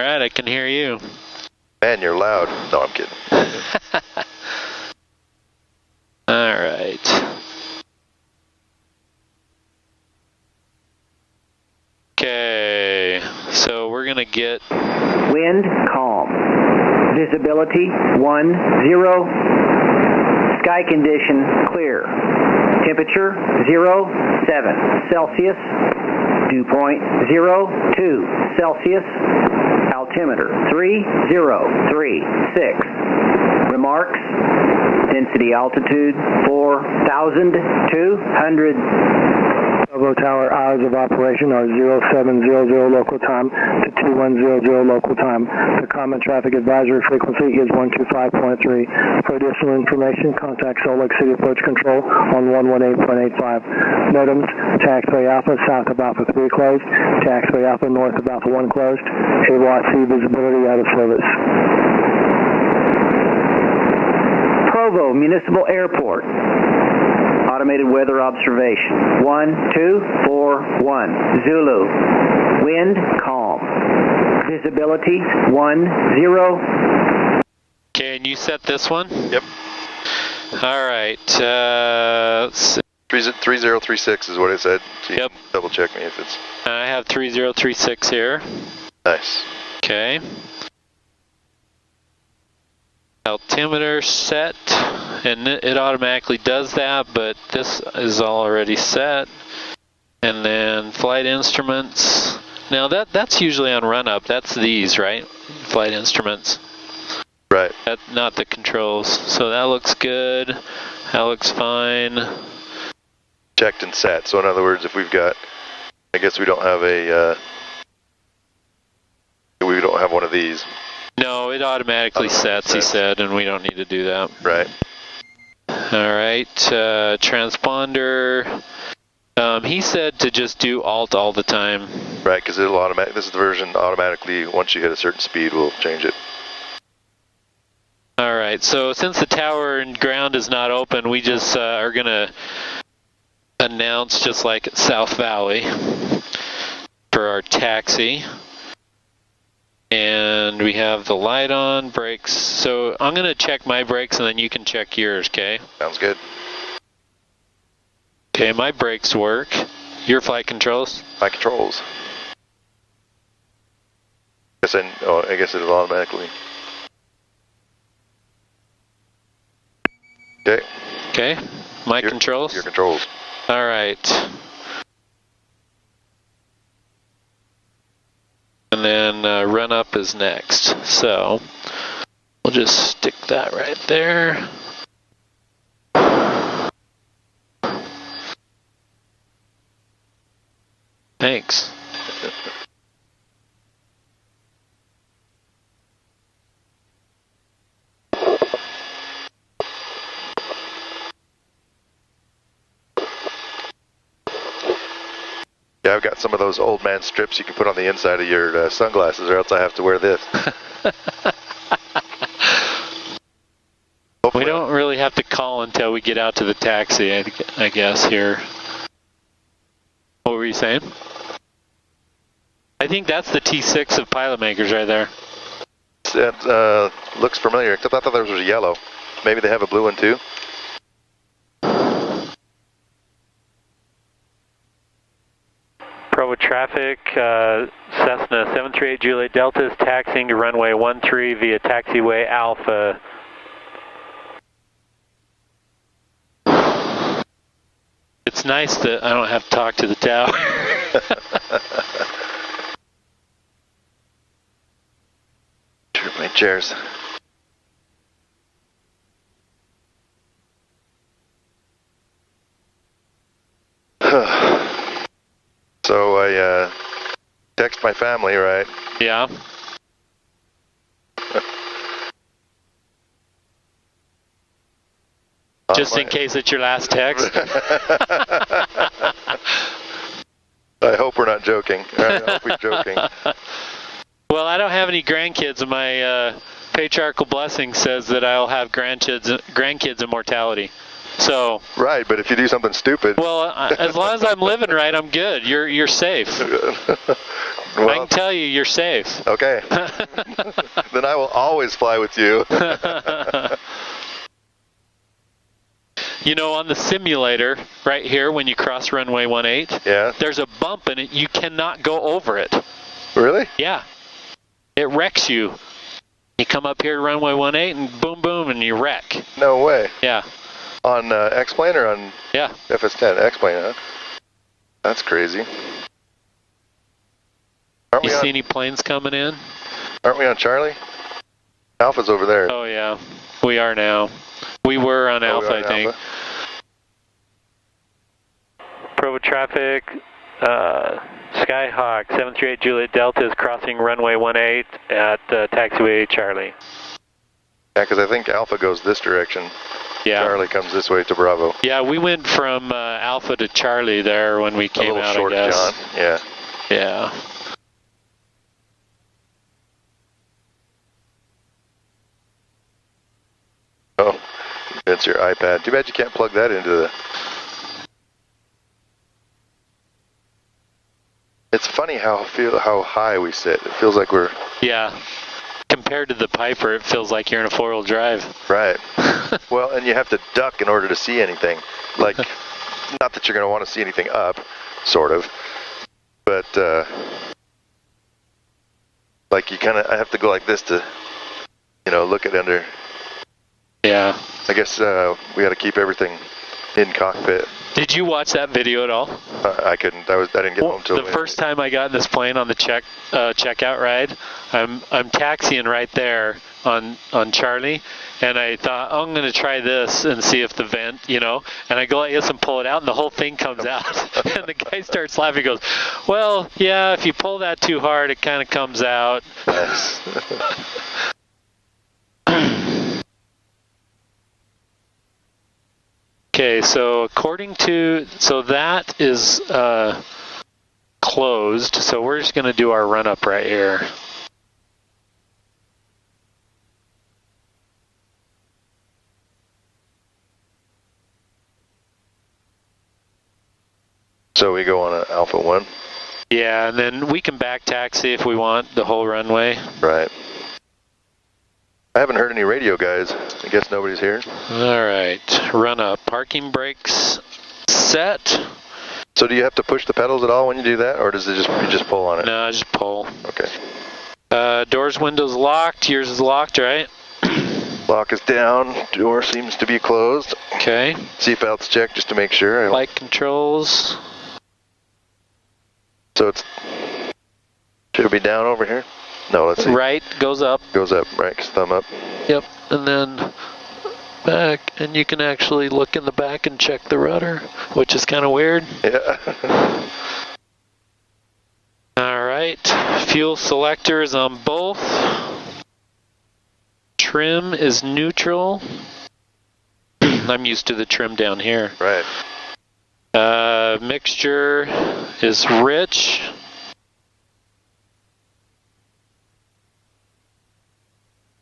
right, I can hear you. Man, you're loud. No, I'm kidding. All right. Okay, so we're gonna get... Wind calm. Visibility 10. Sky condition clear. Temperature 07 Celsius. Dew point 02 Celsius. Altimeter 3036. Remarks. Density altitude 4,200. Bravo Tower hours of operation are 0700 local time to 2100 local time. The common traffic advisory frequency is 125.3. For additional information, contact Salt Lake City Approach Control on 118.85. Modems, taxiway Alpha south of Alpha 3 closed, taxiway Alpha north of Alpha 1 closed, AWAC visibility out of service. Provo Municipal Airport. Automated weather observation. 1241 Zulu. Wind calm. Visibility 10. Okay, and you set this one? Yep. All right. 3036 is what I said. So yep. Double check me if it's... I have 3036 here. Nice. Okay. Altimeter set, and it automatically does that, but this is already set. And then flight instruments. Now that's usually on run up. That's these, right? Flight instruments. Right. Not the controls. So that looks good. That looks fine. Checked and set. So in other words, if we've got, I guess we don't have a, we don't have one of these. No, it automatically sets, he said, and we don't need to do that. Right. All right, transponder. He said to just do alt all the time. Right, because it'll automatic. This is the version automatically. Once you hit a certain speed, we'll change it. All right. So since the tower and ground is not open, we just are gonna announce just like at South Valley for our taxi. And we have the light on, brakes. So I'm gonna check my brakes and then you can check yours, okay? Sounds good. Okay, my brakes work. Your flight controls? My controls. I guess it'll automatically. Okay. Okay, my controls? Your controls. All right. And then run up is next. So we'll just stick that right there. Thanks. Yeah, I've got some of those old man strips you can put on the inside of your sunglasses, or else I have to wear this. We don't really have to call until we get out to the taxi, I guess, here. What were you saying? I think that's the T6 of Pilot Makers right there. It looks familiar, except I thought there was a yellow. Maybe they have a blue one too? Provo traffic, Cessna 738 Juliet Delta is taxiing to runway 13 via taxiway Alpha. It's nice that I don't have to talk to the tower. My chairs. So I text my family, right? Yeah. Just in case it's your last text. I hope we're not joking. I hope we're joking. Well, I don't have any grandkids, and my patriarchal blessing says that I'll have grandkids immortality. So. Right, but if you do something stupid. Well, as long as I'm living right, I'm good. You're safe. Well, I can tell you, you're safe. Okay. Then I will always fly with you. You know, on the simulator, right here, when you cross runway 18, Yeah. there's a bump in it. You cannot go over it. Really? Yeah. It wrecks you. You come up here to runway 18 and boom, boom, and you wreck. No way. Yeah. On X-Plane or on Yeah. FS10? X-Plane, huh? That's crazy. Aren't You we see on, any planes coming in? Aren't we on Charlie? Alpha's over there. Oh, yeah. We are now. We were on Alpha, we are I on think. Alpha. Provo traffic, Skyhawk 738 Juliet Delta is crossing runway 18 at taxiway Charlie. Yeah, because I think Alpha goes this direction. Yeah. Charlie comes this way to Bravo. Yeah, we went from Alpha to Charlie there when we came a little out, short I of guess. John. Yeah. Yeah. Oh, that's your iPad. Too bad you can't plug that into the... It's funny how high we sit. It feels like we're... Yeah. Compared to the Piper, it feels like you're in a four-wheel drive. Right. Well, and you have to duck in order to see anything. Like, not that you're going to want to see anything up, sort of. But, like, I have to go like this to, look at under. Yeah. I guess we got to keep everything in cockpit. Did you watch that video at all? I couldn't. I didn't get home till the first time I got in this plane on the checkout ride, I'm taxiing right there on Charlie, and I thought, oh, I'm going to try this and see if the vent, and I go like this and pull it out, and the whole thing comes out. And the guy starts laughing. He goes, well, yeah, if you pull that too hard, it kind of comes out. Yes. Okay, so that is closed, so we're just going to do our run-up right here. So we go on an Alpha 1? Yeah, and then we can back taxi if we want the whole runway. Right. I haven't heard any radio, guys. I guess nobody's here. All right, run up. Parking brakes set. So do you have to push the pedals at all when you do that, or does it you just pull on it? No, just pull. Okay. Doors, windows locked. Yours is locked, right? Lock is down. Door seems to be closed. Okay. Seatbelts checked just to make sure. Light controls. So should it be down over here? No, let's see. Right goes up. Goes up, right, 'cause thumb up. Yep, and then back, and you can actually look in the back and check the rudder, which is kind of weird. Yeah. All right, fuel selector is on both. Trim is neutral. I'm used to the trim down here. Right. Mixture is rich.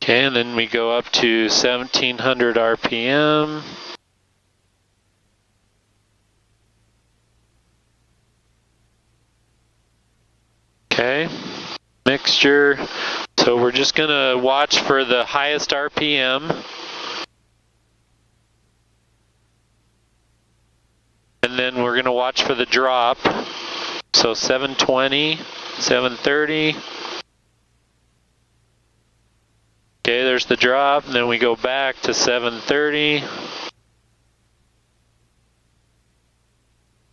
Okay, and then we go up to 1700 RPM. Okay, mixture. So we're just gonna watch for the highest RPM. And then we're gonna watch for the drop. So 720, 730. Okay, there's the drop, and then we go back to 730.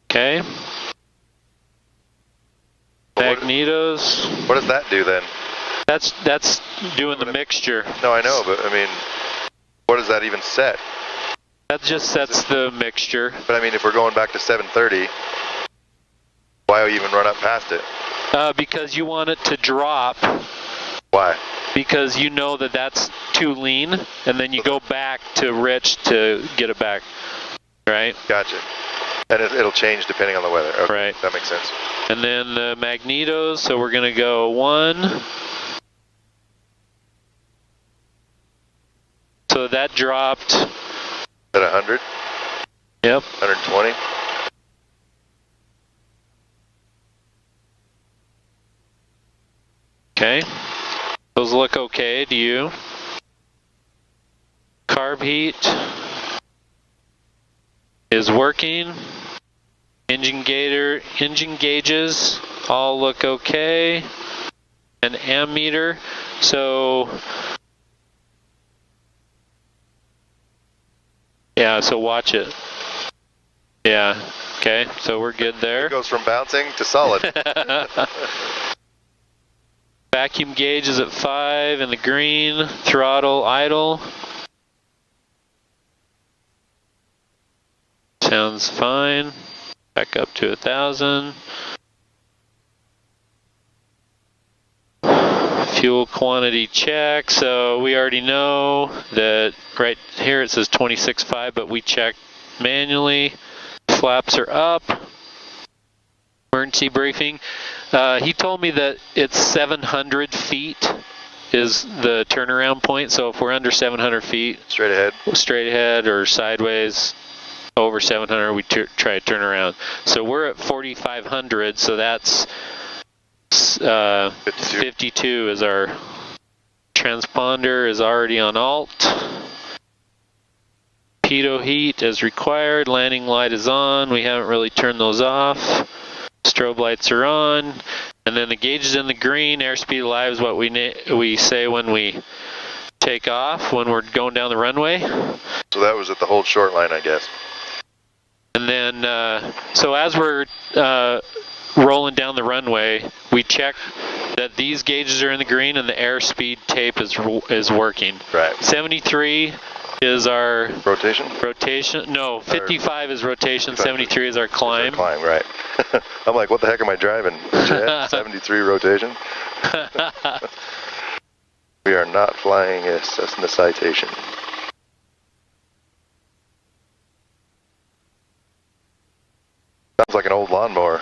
Okay. Magnetos. What does that do then? That's doing the mixture. No, I know, but I mean, what does that even set? That just sets the mixture. But I mean, if we're going back to 730, why even run up past it? Because you want it to drop. Why? Because you know that that's too lean, and then you go back to rich to get it back, right? Gotcha. And it'll change depending on the weather. Okay, right. That makes sense. And then the magnetos, so we're going to go 1. So that dropped. At 100? Yep. 120? Okay. Those look okay to you. Carb heat is working. Engine gauges all look okay. An ammeter. So yeah, so watch it. Yeah. Okay, so we're good there. It goes from bouncing to solid. Vacuum gauge is at 5 in the green. Throttle idle. Sounds fine. Back up to 1,000. Fuel quantity check. So we already know that right here it says 26.5, but we checked manually. Flaps are up. Emergency briefing. He told me that it's 700 feet is the turnaround point. So if we're under 700 feet, straight ahead or sideways, over 700, we try to turn around. So we're at 4,500. So that's 52 is our transponder is already on alt. Pitot heat as required. Landing light is on. We haven't really turned those off. Strobe lights are on. And then the gauge is in the green. Airspeed alive is what we say when we take off, when we're going down the runway. So that was at the hold short line, I guess. And then, so as we're rolling down the runway, we check that these gauges are in the green and the airspeed tape is working. Right. 73 is our rotation. No, 55 is rotation. 73 is our climb. Climb, right? I'm like, what the heck am I driving? 73 rotation. We are not flying a Cessna Citation. Sounds like an old lawnmower.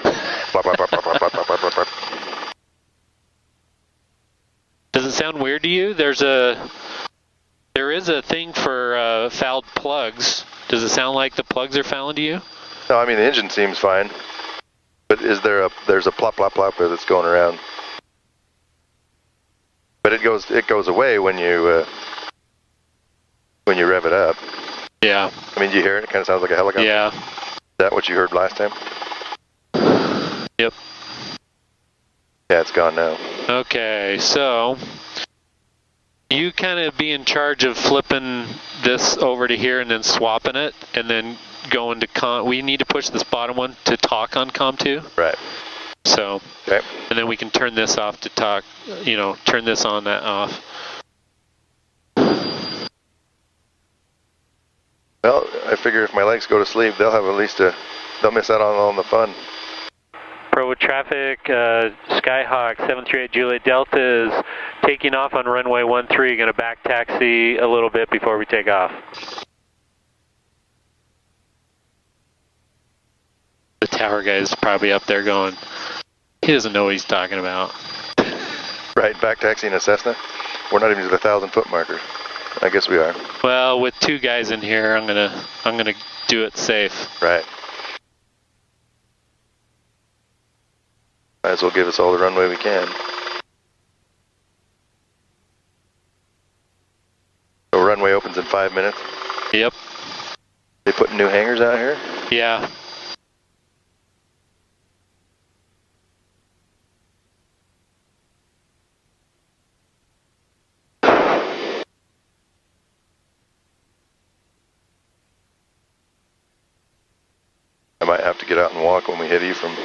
Does it sound weird to you? There is a thing for fouled plugs. Does it sound like the plugs are fouling to you? No, I mean the engine seems fine. But there's a plop plop plop as it's going around. But it goes away when you rev it up. Yeah. I mean, do you hear it? It kind of sounds like a helicopter. Yeah. Is that what you heard last time? Yep. Yeah, it's gone now. Okay, so you kind of be in charge of flipping this over to here and then swapping it and then going to we need to push this bottom one to talk on COM 2. Right. So, okay. And then we can turn this off to talk, turn this on, that off. Well, I figure if my legs go to sleep, they'll have at least they'll miss out on all the fun. Bravo traffic, Skyhawk 738 Juliet Delta is taking off on runway 13, going to back taxi a little bit before we take off. The tower guy is probably up there going, he doesn't know what he's talking about. Right, back taxiing a Cessna? We're not even to the 1,000-foot marker. I guess we are. Well, with two guys in here, I'm gonna do it safe. Right. Might as well give us all the runway we can. So runway opens in 5 minutes? Yep. They putting new hangars out here? Yeah. I might have to get out and walk when we hit Ephraim.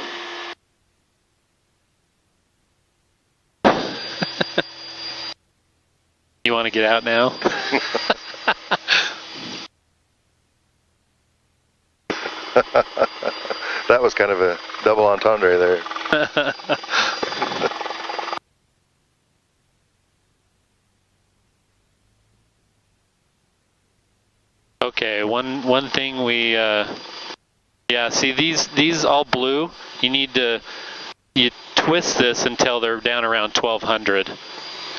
You want to get out now? That was kind of a double entendre there. Okay, one thing we yeah, see these all blue, you twist this until they're down around 1200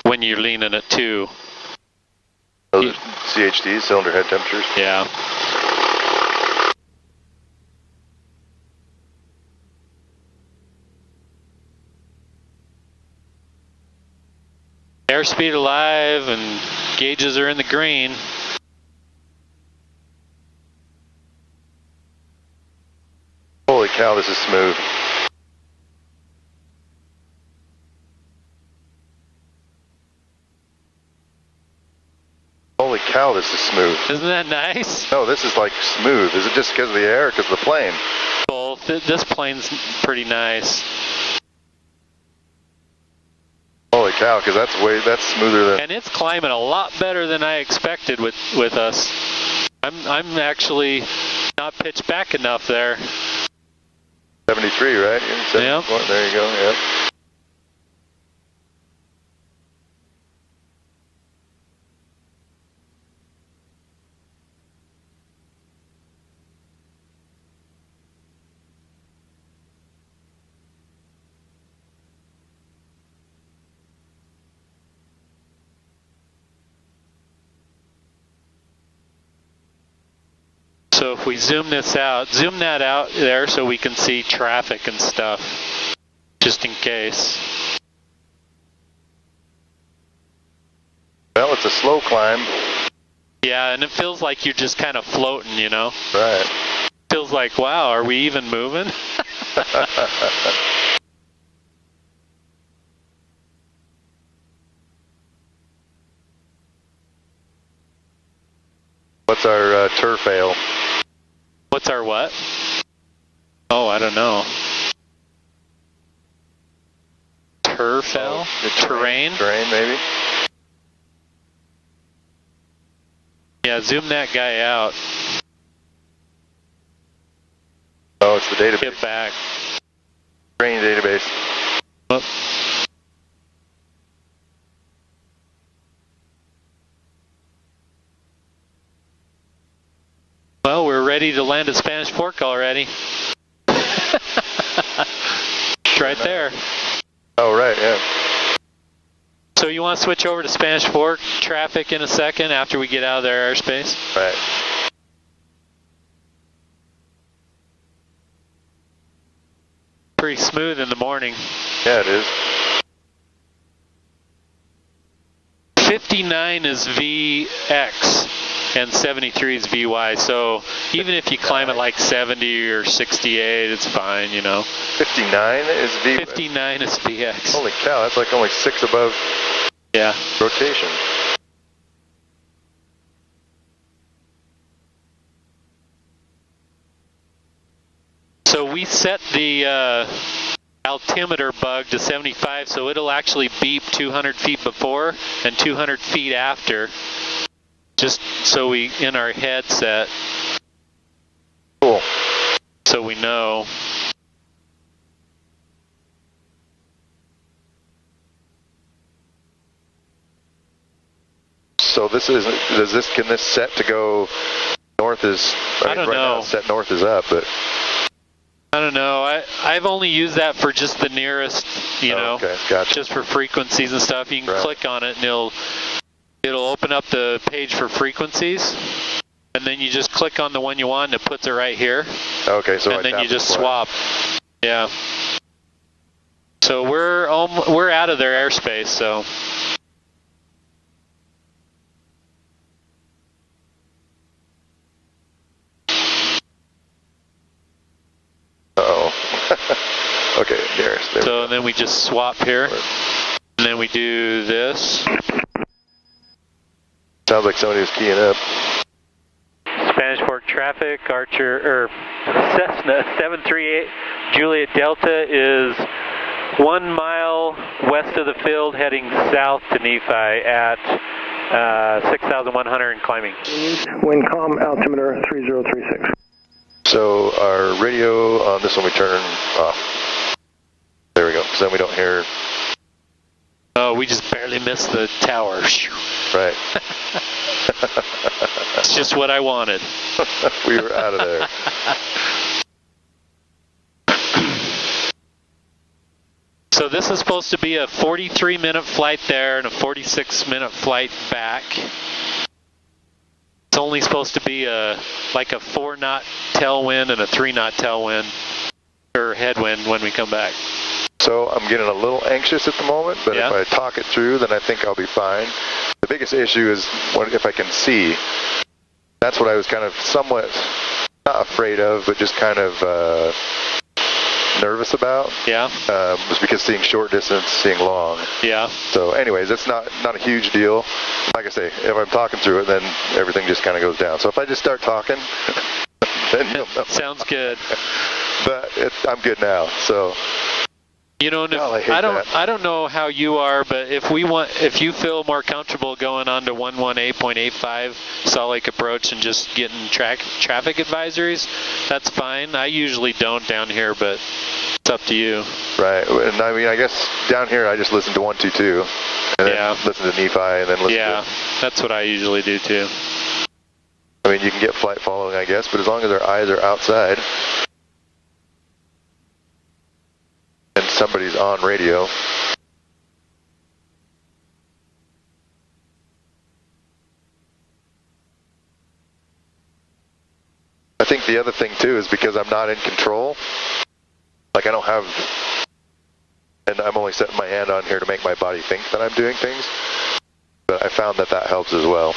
when you're leaning at 2. Those are CHDs, cylinder head temperatures? Yeah. Airspeed alive and gauges are in the green. Holy cow, this is smooth. Holy cow, this is smooth. Isn't that nice? No, this is like smooth. Is it just because of the air or because of the plane? Both. This plane's pretty nice. Holy cow, because that's smoother than... And it's climbing a lot better than I expected with us. I'm actually not pitched back enough there. 73, right? Yep. There you go, yep. So if we zoom that out there so we can see traffic and stuff, just in case. Well, it's a slow climb. Yeah, and it feels like you're just kind of floating, you know? Right. Feels like, wow, are we even moving? What's our turf ale? What's our what? Oh, I don't know. Turfel? Terrain? Terrain, maybe? Yeah, zoom that guy out. Oh, it's the database. Get back. Terrain database. Oh. Well, we're ready to land at Spanish Fork already. It's right there. Oh, right, yeah. So you want to switch over to Spanish Fork traffic in a second after we get out of their airspace? Right. Pretty smooth in the morning. Yeah, it is. 59 is VX and 73 is VY, so even if you climb at like 70 or 68, it's fine, you know. 59 is V. 59 is VX. Holy cow, that's like only 6 above Yeah. rotation. So we set the altimeter bug to 75, so it'll actually beep 200 feet before and 200 feet after, just so we, in our headset, Cool. so we know. So this is, can this set to go north is, I don't right know. now set north is up, but. I don't know. I've only used that for just the nearest, you know, Okay, gotcha. just for frequencies and stuff. You can Right. click on it and it'll open up the page for frequencies, and then you just click on the one you want and it puts it right here. Okay, so and I then tap you just the flag. swap. Yeah. So we're out of their airspace, so. Uh-oh. Okay, there we So go. then we just swap here, and then we do this. Sounds like somebody was keying up. Spanish Fork traffic, Cessna 738 Juliet Delta is 1 mile west of the field heading south to Nephi at 6,100 and climbing. Wind calm, altimeter 3036. So our radio on this one we turn off. There we go, because then we don't hear. Oh, we just barely missed the tower. Right. It's just what I wanted. We were out of there. So this is supposed to be a 43-minute flight there and a 46-minute flight back. It's only supposed to be like a 4-knot tailwind and a 3-knot tailwind or headwind when we come back. So So I'm getting a little anxious at the moment, but Yeah. if I talk it through, then I think I'll be fine. The biggest issue is if I can see. That's what I was kind of somewhat, not afraid of, but just kind of nervous about. Yeah. Was because seeing short distance, seeing long. Yeah. So anyways, it's not a huge deal. Like I say, if I'm talking through it, then everything just kind of goes down. So if I just start talking, then you'll know. Sounds good. But I'm good now, so. You know, and if, Oh, I don't know how you are, but if you feel more comfortable going on to 118.85 Salt Lake approach and just getting traffic advisories, that's fine. I usually don't down here, but it's up to you. Right, and I mean, I guess down here I just listen to 122, and then listen to Nephi, and then listen to. That's what I usually do too. I mean, you can get flight following, I guess, but as long as our eyes are outside. And somebody's on radio. I think the other thing too is because I'm not in control, like I don't have, and I'm only setting my hand on here to make my body think that I'm doing things, but I found that helps as well.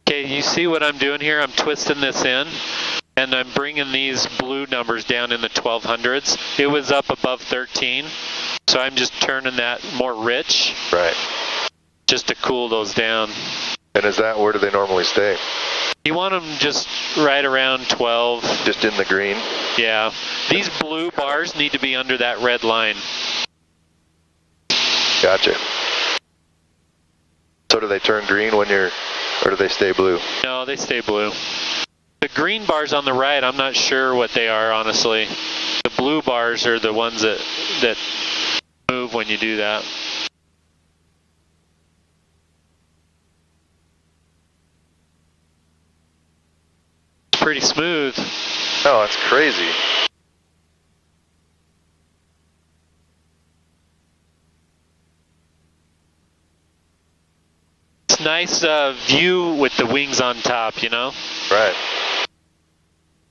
Okay, you see what I'm doing here? I'm twisting this in. And I'm bringing these blue numbers down in the 1200s. It was up above 13, so I'm just turning that more rich. Right. Just to cool those down. And is that, where do they normally stay? You want them just right around 12. Just in the green? Yeah. These blue bars need to be under that red line. Gotcha. So do they turn green when or do they stay blue? No, they stay blue. The green bars on the right, I'm not sure what they are, honestly. The blue bars are the ones that move when you do that. It's pretty smooth. Oh, that's crazy. It's nice view with the wings on top, you know? Right.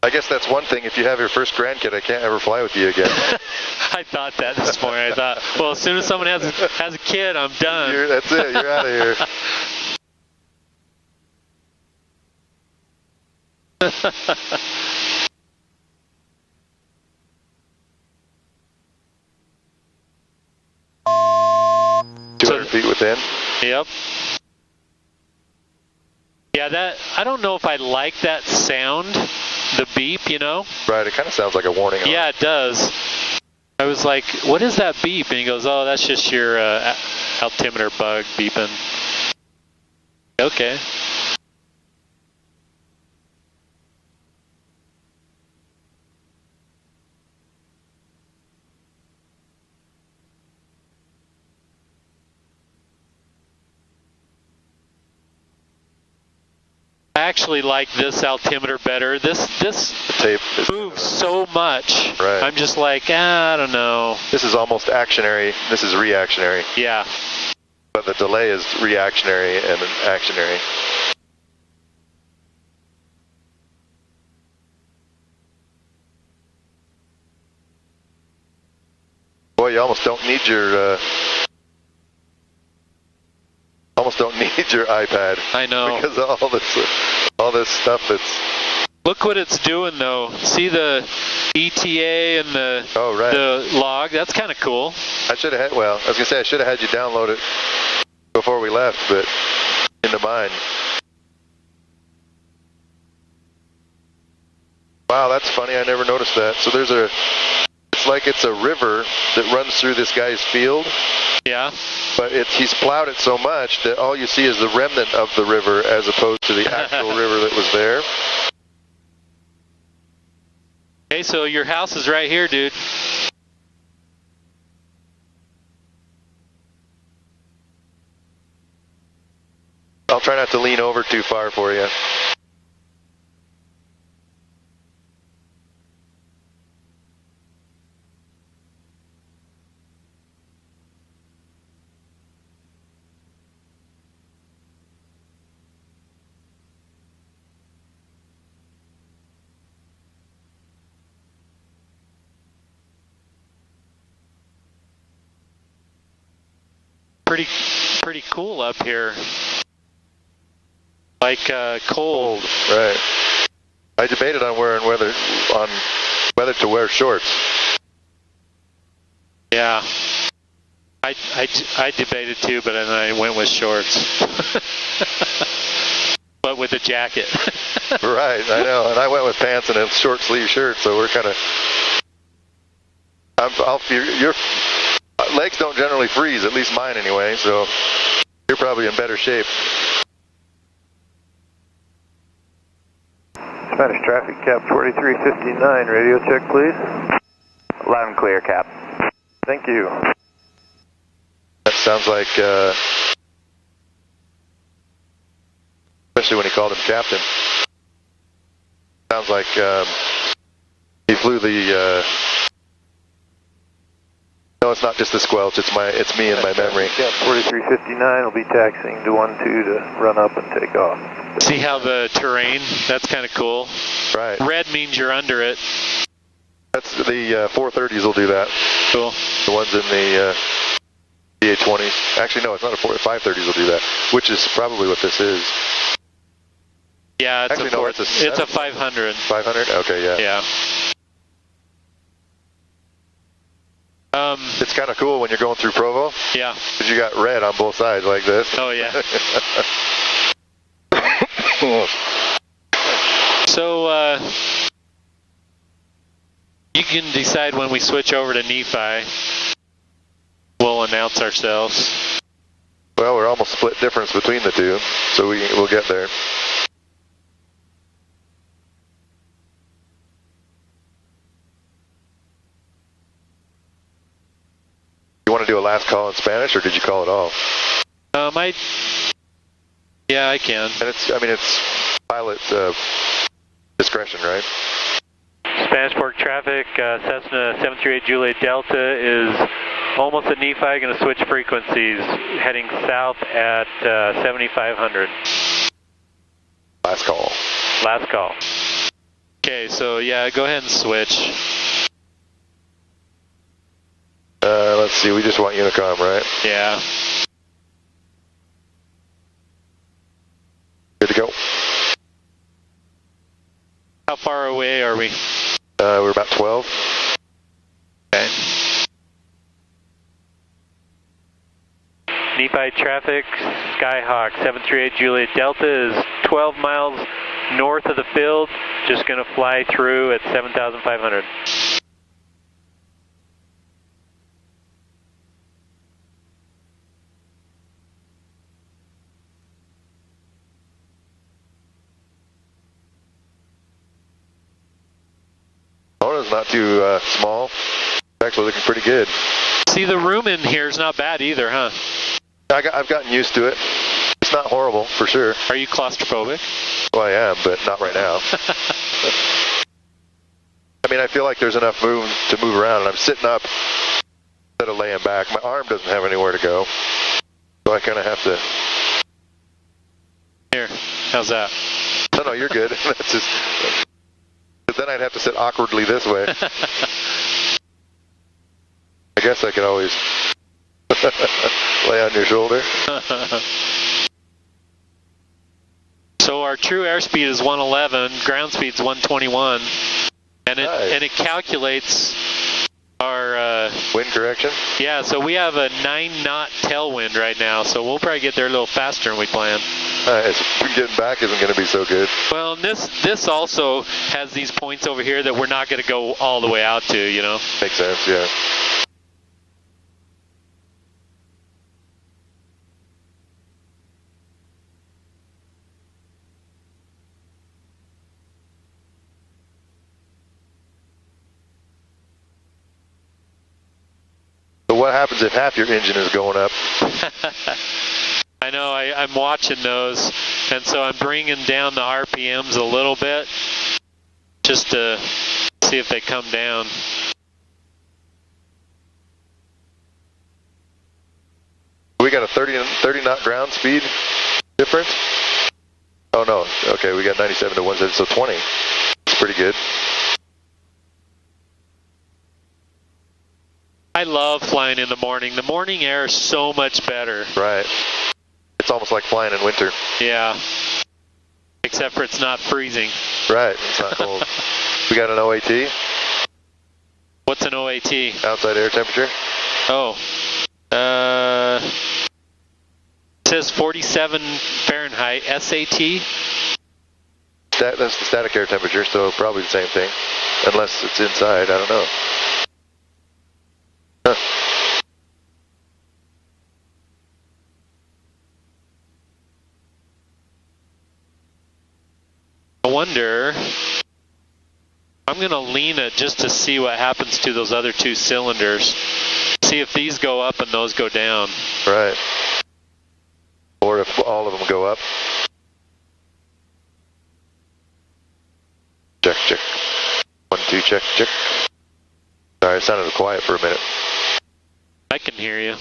I guess that's one thing. If you have your first grandkid, I can't ever fly with you again. I thought that this morning. I thought, well, as soon as someone has a kid, I'm done. That's it. You're out of here. So, 200 feet within? Yep. Yeah, I don't know if I like that sound, the beep, you know? Right, it kind of sounds like a warning. Yeah, it does. I was like, what is that beep? And he goes, oh, that's just your altimeter bug beeping. Okay. I actually like this altimeter better. This tape moves so much. Right. I'm just like, I don't know. This is almost actionary. This is reactionary. Yeah. But the delay is reactionary and actionary. Boy, you almost don't need your iPad. I know. Because of all this stuff that's. Look what it's doing though. See the ETA and the log? That's kind of cool. I should have had, well, I was going to say I should have had you download it before we left, but into mine. Wow, that's funny. I never noticed that. So it's like it's a river that runs through this guy's field. Yeah. But he's plowed it so much that all you see is the remnant of the river as opposed to the actual river that was there. Hey, so your house is right here, dude. I'll try not to lean over too far for you. pretty cool up here. Like cold. Right. I debated on whether to wear shorts. Yeah. I debated too, but then I went with shorts. But with a jacket. Right, I know. And I went with pants and a short sleeve shirt, so we're kind of. Your legs don't generally freeze, at least mine anyway. So you're probably in better shape. Spanish traffic, Cap 4359, radio check please. Loud and clear, Cap. Thank you. That sounds like, especially when he called him captain. Sounds like he flew the. No, it's not just the squelch. It's me and my memory. Cap 4359 will be taxiing to 12 to run up and take off. See how the terrain? That's kind of cool. Right. Red means you're under it. That's the 430s will do that. Cool. The ones in the DA20s. Actually, no, it's not a 530s will do that, which is probably what this is. Yeah, it's Actually, a no, it's a 500. 500? Okay, yeah. Yeah. It's kind of cool when you're going through Provo. Yeah. Because you got red on both sides like this. Oh, yeah. So, you can decide when we switch over to Nephi. We'll announce ourselves. Well, we're almost split difference between the two, so we'll get there. You want to do a last call in Spanish, or did you call it all? Yeah, I can. And it's pilot discretion, right? Spanish Fork traffic, Cessna 738 Juliet Delta is almost at Nephi, going to switch frequencies, heading south at 7500. Last call. Last call. Okay, so yeah, go ahead and switch. Let's see, we just want Unicom, right? Yeah. Good to go. How far away are we? We're about 12. Okay. Nephi traffic, Skyhawk 738 Juliet Delta is 12 miles north of the field, just going to fly through at 7,500. Mona's not too small. It's actually looking pretty good. See, the room in here is not bad either, huh? I've gotten used to it. It's not horrible, for sure. Are you claustrophobic? Well, I am, but not right now. I mean, I feel like there's enough room to move around, and I'm sitting up instead of laying back. My arm doesn't have anywhere to go, so I kind of have to... Here, how's that? No, you're good. That's just... But then I'd have to sit awkwardly this way. I guess I could always lay on your shoulder. So our true airspeed is 111, ground speed's 121, and Nice. it calculates our Wind correction? yeah. So we have a 9-knot tailwind right now, so we'll probably get there a little faster than we planned. Nice. Getting back isn't going to be so good. Well, and this also has these points over here that we're not going to go all the way out to, you know. Makes sense, yeah. So what happens if half your engine is going up? I know, I'm watching those, and so I'm bringing down the RPMs a little bit just to see if they come down. We got a 30 knot ground speed difference? Oh no, okay, we got 97 to 170, so 20. It's pretty good. I love flying in the morning. The morning air is so much better. Right. It's almost like flying in winter. Yeah. Except for it's not freezing. Right, it's not cold. We got an OAT? What's an OAT? Outside air temperature? Oh. It says 47 Fahrenheit. SAT? That's the static air temperature, so probably the same thing. Unless it's inside, I don't know. Huh. I wonder, I'm going to lean it just to see what happens to those other two cylinders. See if these go up and those go down. Right. Or if all of them go up. Check, check. 1, 2, check, check. Sorry, it sounded quiet for a minute. I can hear you.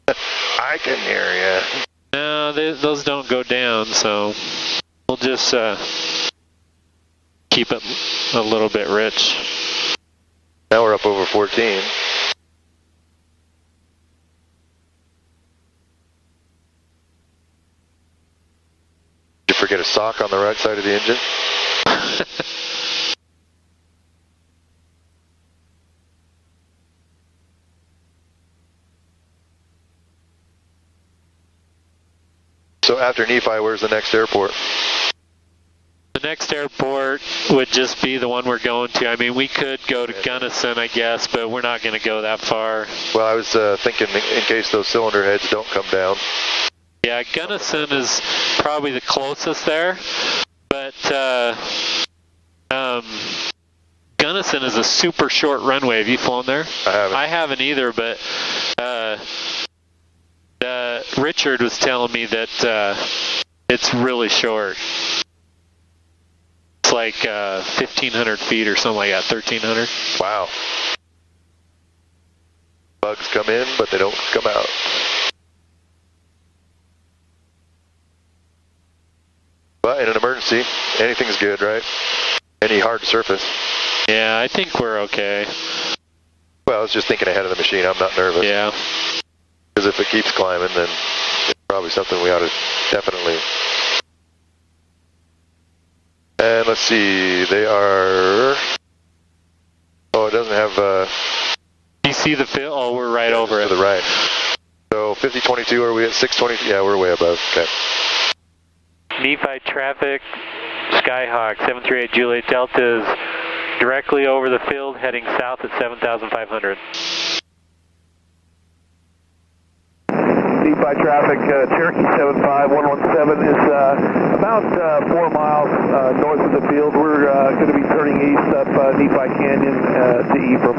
I can hear you. No, those don't go down, so we'll just keep it a little bit rich. Now we're up over 14. Did you forget a sock on the right side of the engine? So after Nephi, where's the next airport? The next airport would just be the one we're going to. I mean, we could go to Gunnison, I guess, but we're not going to go that far. Well, I was thinking in case those cylinder heads don't come down. Yeah, Gunnison is probably the closest there, but Gunnison is a super short runway. Have you flown there? I haven't. I haven't either, but Richard was telling me that it's really short. It's like 1,500 feet or something like that, 1,300. Wow. Bugs come in, but they don't come out. But in an emergency, anything's good, right? Any hard surface. Yeah, I think we're okay. Well, I was just thinking ahead of the machine. I'm not nervous. Yeah. Because if it keeps climbing, then it's probably something we ought to definitely... And let's see, they are... Oh, it doesn't have... You see the fill? Oh, we're right over it. To the right. So 5022, are we at 620? Yeah, we're way above. Okay. Nephi traffic, Skyhawk 738 Juliet Delta is directly over the field heading south at 7,500. Nephi traffic, Cherokee 75117 is about 4 miles north of the field. We're going to be turning east up Nephi Canyon to Ephraim.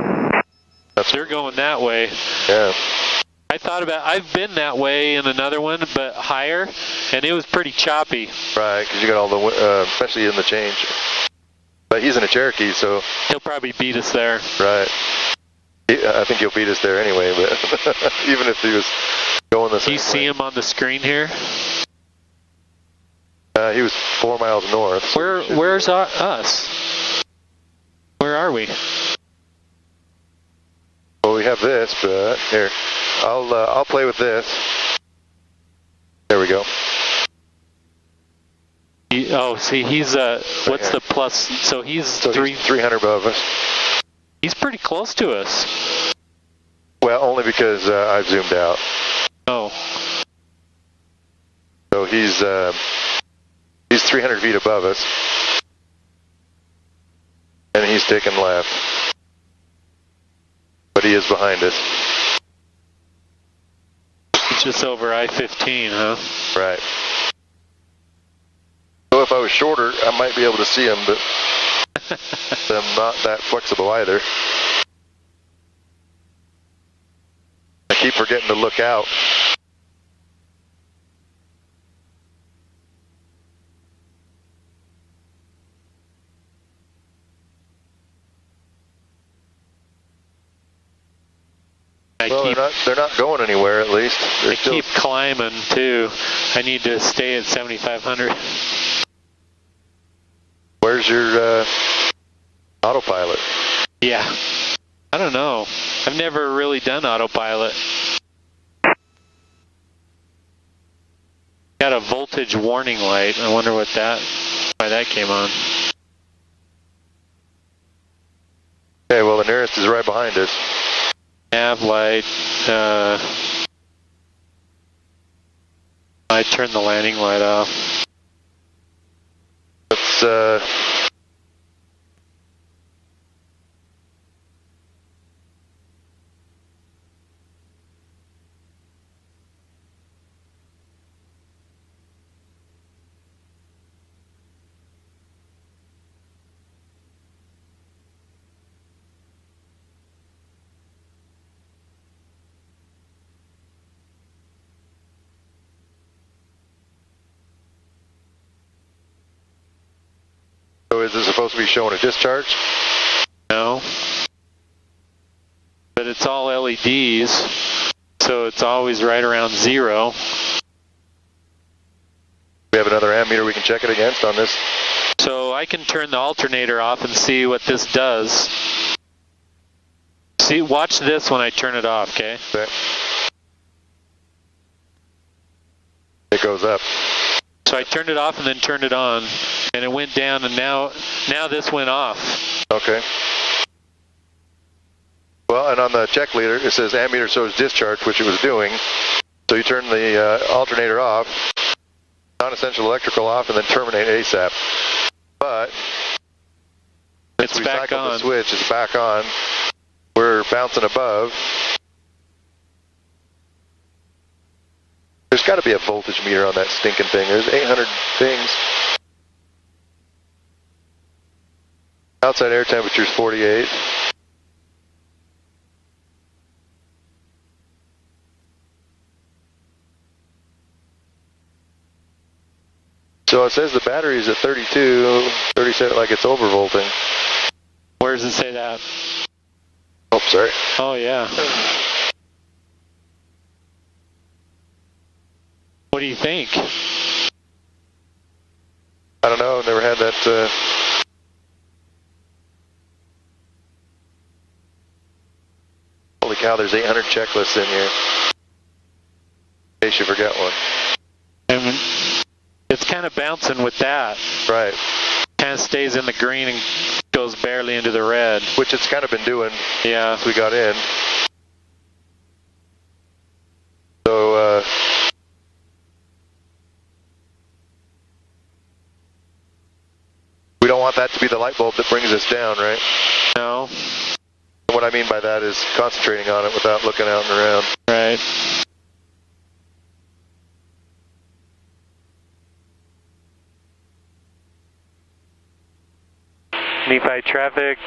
They're going that way. Yeah. I thought about, I've been that way in another one, but higher, and it was pretty choppy. Right, because you got all the, especially in the change. But he's in a Cherokee, so... He'll probably beat us there. Right. I think he'll beat us there anyway, but even if he was going the same way. You see him on the screen here? He was 4 miles north. So where's us? Where are we? Well, we have this, but here, I'll play with this. There we go. See, he's what's the plus? So he's so 300 above us. He's pretty close to us. Well, only because I've zoomed out. Oh. So he's 300 feet above us, and he's taking left. But he is behind us. He's just over I-15, huh? Right. So if I was shorter, I might be able to see him, but I'm not that flexible either. I keep forgetting to look out. They're not going anywhere, at least. They keep climbing, too. I need to stay at 7,500. Where's your autopilot? Yeah. I don't know. I've never really done autopilot. Got a voltage warning light. I wonder why that came on. Okay, well the nearest is right behind us. Nav light. I turned the landing light off. Let's So is this supposed to be showing a discharge? No. But it's all LEDs, so it's always right around 0. We have another ammeter we can check it against on this. So I can turn the alternator off and see what this does. See, watch this when I turn it off, okay? Okay. It goes up. So I turned it off and then turned it on, and it went down, and now this went off. Okay. Well, and on the check leader, it says ammeter shows discharge, which it was doing. So you turn the alternator off, non-essential electrical off, and then terminate ASAP. But It's back on. The switch is back on. We're bouncing above. There's got to be a voltage meter on that stinking thing. There's 800 things. Outside air temperature is 48. So it says the battery is at 32, 37, like it's overvolting. Where does it say that? Oh, sorry. Oh, yeah. What do you think? I don't know, never had that. Holy cow, there's 800 checklists in here. In case you forgot one. And it's kind of bouncing with that. Right. Kind of stays in the green and goes barely into the red. Which it's kind of been doing Yeah. since we got in. So, we don't want that to be the light bulb that brings us down, right? No. What I mean by that is concentrating on it without looking out and around. Right. Nephi traffic,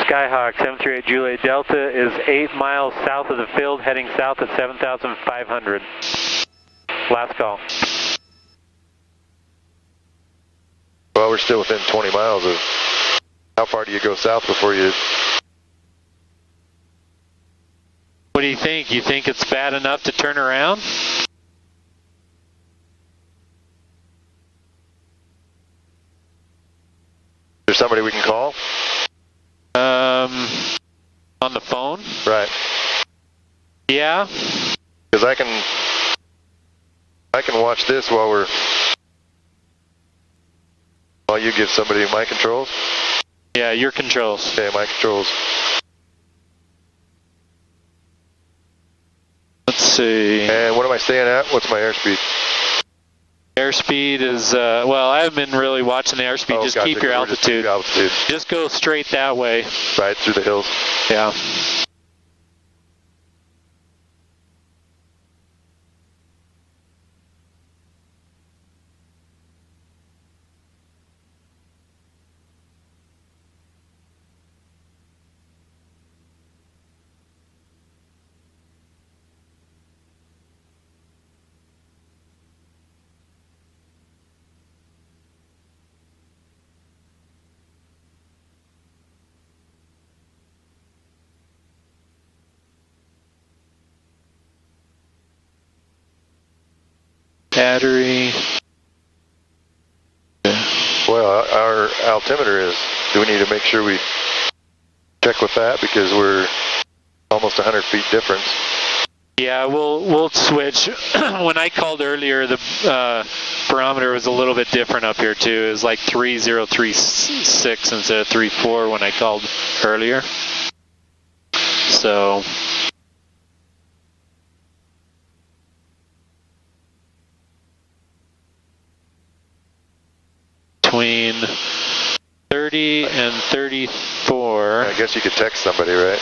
Skyhawk 738 Juliet Delta is 8 miles south of the field, heading south at 7,500. Last call. Well, we're still within 20 miles of... How far do you go south before you... What do you think? You think it's bad enough to turn around? There's somebody we can call? On the phone? Right. Yeah. Because I can watch this while you give somebody my controls. Yeah, your controls. Okay, my controls. Let's see. And what am I staying at? What's my airspeed? Airspeed is, well, I haven't been really watching the airspeed. Just gotcha, keep your altitude. altitude. Just go straight that way. Right through the hills. Yeah. Battery. Well, our altimeter is... Do we need to make sure we check with that because we're almost 100 feet difference. Yeah, we'll switch. When I called earlier, the barometer was a little bit different up here too. It was like 3036 instead of 34 when I called earlier. So between 30 and 34. I guess you could text somebody, right?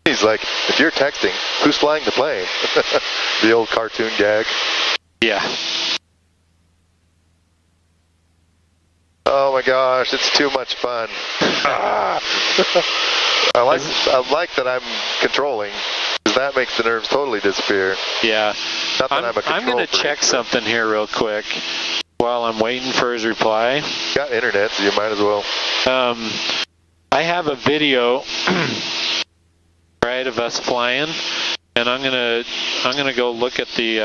He's like, if you're texting, who's flying the plane? The old cartoon gag. Yeah. Oh my gosh, it's too much fun. I like that I'm controlling, because that makes the nerves totally disappear. Yeah. Not that I'm going to check something here real quick while I'm waiting for his reply. You got internet, so you might as well. I have a video right of us flying, and I'm gonna go look at the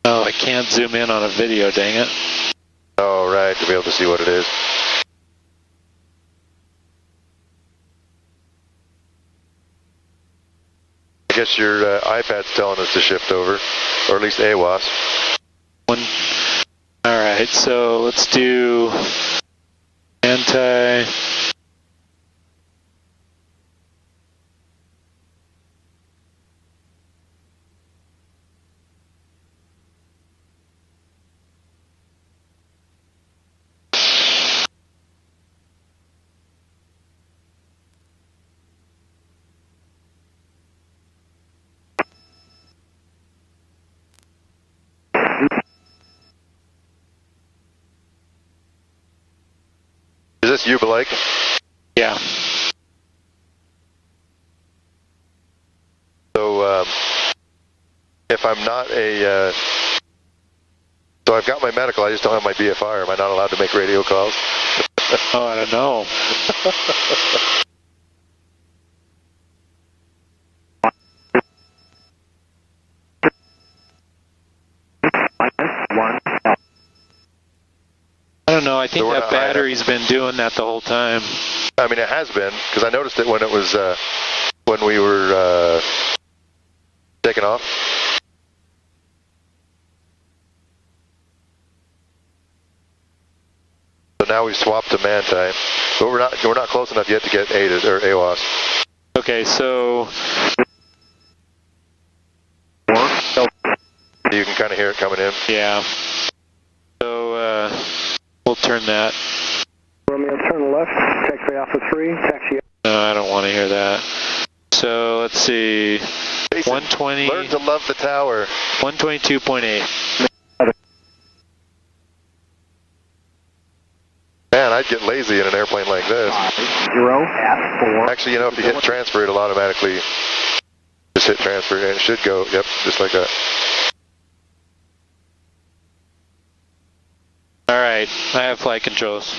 oh, I can't zoom in on a video, dang it. Oh, right, to be able to see what it is. I guess your iPad's telling us to shift over, or at least AWAS. Alright, so let's do anti. Is this you, Blake? Yeah. So, if I'm not a, so I've got my medical, I just don't have my BFR. Am I not allowed to make radio calls? Oh, I don't know. I don't know. I think that battery's been doing that the whole time. I mean, it has been, because I noticed it when it was, when we were taking off. So now we've swapped to Manti, but we're not close enough yet to get ADAS or AWAS. Okay, so you can kind of hear it coming in. Yeah. So we'll turn that. Romeo, turn left, taxi Alpha 3, taxi. No, I don't want to hear that. So let's see. Jason, 120. Learn to love the tower. 122.8. Man, I'd get lazy in an airplane like this. 0 at 4. Actually, you know, if you hit transfer, it'll automatically just hit transfer, and it should go, yep, just like that. Alright, I have flight controls.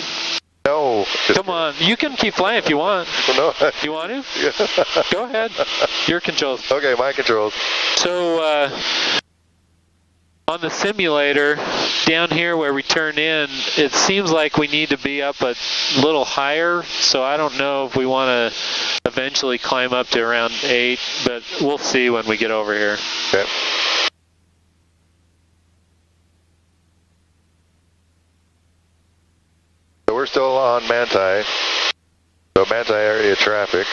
No. Come on, you can keep flying if you want. No. You want to? Go ahead. Your controls. Okay, my controls. So, on the simulator, down here where we turn in, it seems like we need to be up a little higher, so I don't know if we want to eventually climb up to around 8, but we'll see when we get over here. Okay. So we're still on Manti. So Manti area traffic.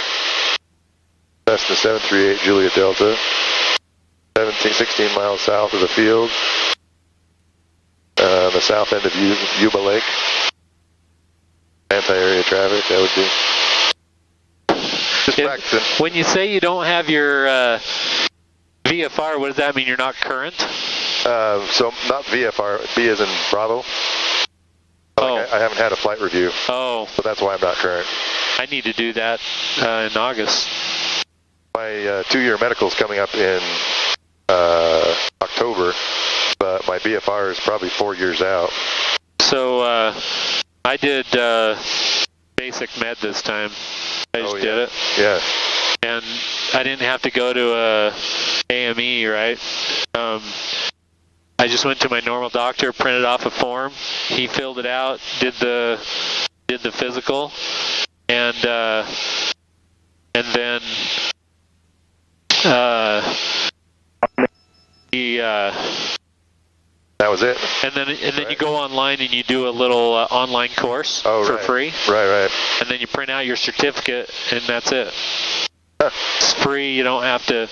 Cessna 738 Juliet Delta. 16 miles south of the field. The south end of Yuba Lake. Manti area traffic, that would be. Just practicing. When you say you don't have your VFR, what does that mean? You're not current? So not VFR, B as in Bravo. I haven't had a flight review. Oh. So that's why I'm not current. I need to do that in August. My 2-year medical's coming up in October, but my BFR is probably 4 years out. So I did basic med this time. I just did it. Yeah. And I didn't have to go to a AME, right? I just went to my normal doctor, printed off a form. He filled it out, did the physical, and then he. That was it. And then you go online and you do a little online course for free. Right. And then you print out your certificate, and that's it. Huh. It's free. You don't have to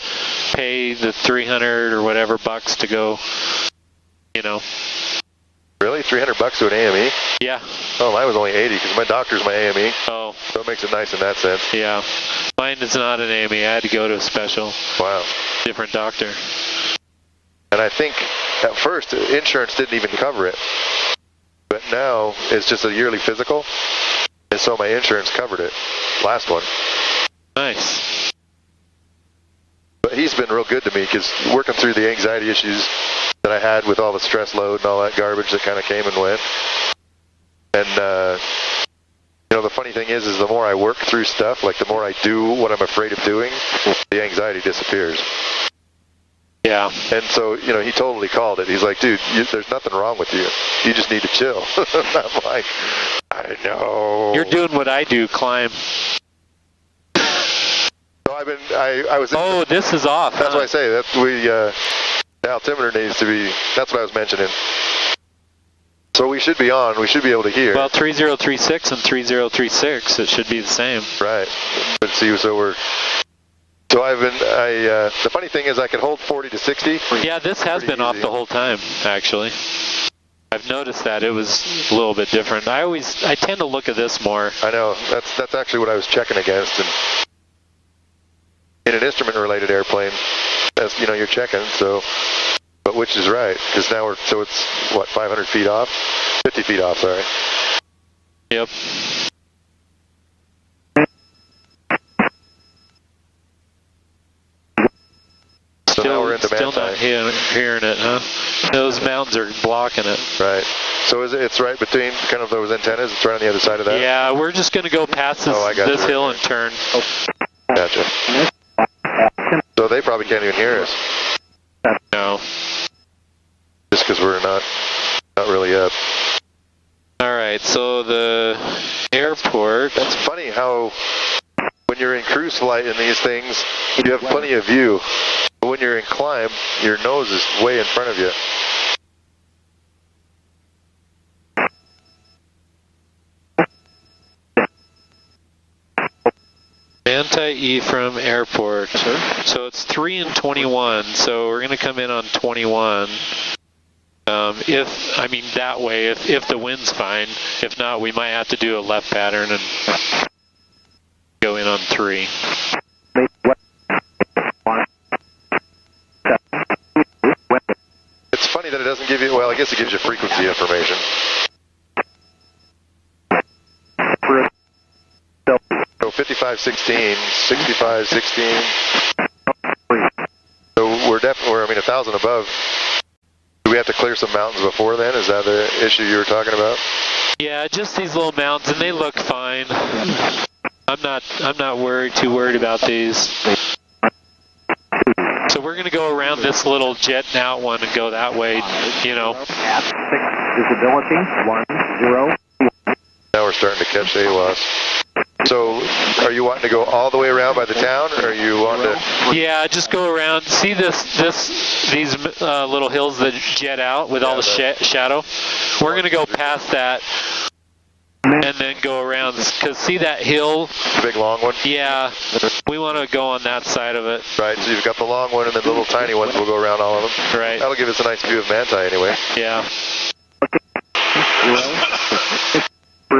pay the $300 or whatever bucks to go. You know. Really? $300 to an AME? Yeah. Oh, mine was only 80 because my doctor's my AME. Oh. So it makes it nice in that sense. Yeah. Mine is not an AME. I had to go to a special. Wow. Different doctor. And I think at first insurance didn't even cover it, but now it's just a yearly physical, and so my insurance covered it. Last one. Nice. But he's been real good to me because working through the anxiety issues that I had with all the stress load and all that garbage that kind of came and went. And you know, the funny thing is the more I work through stuff, like the more I do what I'm afraid of doing, the anxiety disappears. Yeah. And so, you know, he totally called it. He's like, dude, there's nothing wrong with you. You just need to chill. I'm like, I know. You're doing what I do, climb. So I was. Oh, this is off. That's what I say. That's the altimeter needs to be. That's what I was mentioning. So we should be on. We should be able to hear. Well, 3036 and 3036, it should be the same. Right. But see, so we're. So the funny thing is I can hold 40 to 60. Yeah, this has been off the whole time, actually. I've noticed that it was a little bit different. I tend to look at this more. I know, that's actually what I was checking against. And in an instrument-related airplane, as you know, you're checking, so, but which is right? Because now so it's, what, 500 feet off? 50 feet off, sorry. Yep. So now we're into still not hearing it, huh? Those mountains are blocking it. Right. So it's right between kind of those antennas? It's right on the other side of that? Yeah, we're just going to go past this hill and turn. Gotcha. So they probably can't even hear us. No. Just because we're not really up. All right, so the airport. That's funny how when you're in cruise flight in these things, you have plenty of view. But when you're in climb, your nose is way in front of you. Anti-Ephraim Airport. Sure. So it's 3 and 21. So we're going to come in on 21. That way, if the wind's fine. If not, we might have to do a left pattern and go in on 3. It's funny that it doesn't give you, well, I guess it gives you frequency information. So 5516, 6516. So we're 1,000 above. Do we have to clear some mountains before then? Is that the issue you were talking about? Yeah, just these little mountains, and they look fine. I'm not too worried about these. So we're going to go around this little jetting out one and go that way, you know. Visibility 10. Now we're starting to catch AWAS. So are you wanting to go all the way around by the town, or are you wanting to? Yeah, just go around. See these little hills that jet out with all the shadow? We're going to go past that and then go around. Because see that hill? The big long one? Yeah, we want to go on that side of it. Right, so you've got the long one and then the little tiny ones. We'll go around all of them. Right. That'll give us a nice view of Manti anyway. Yeah.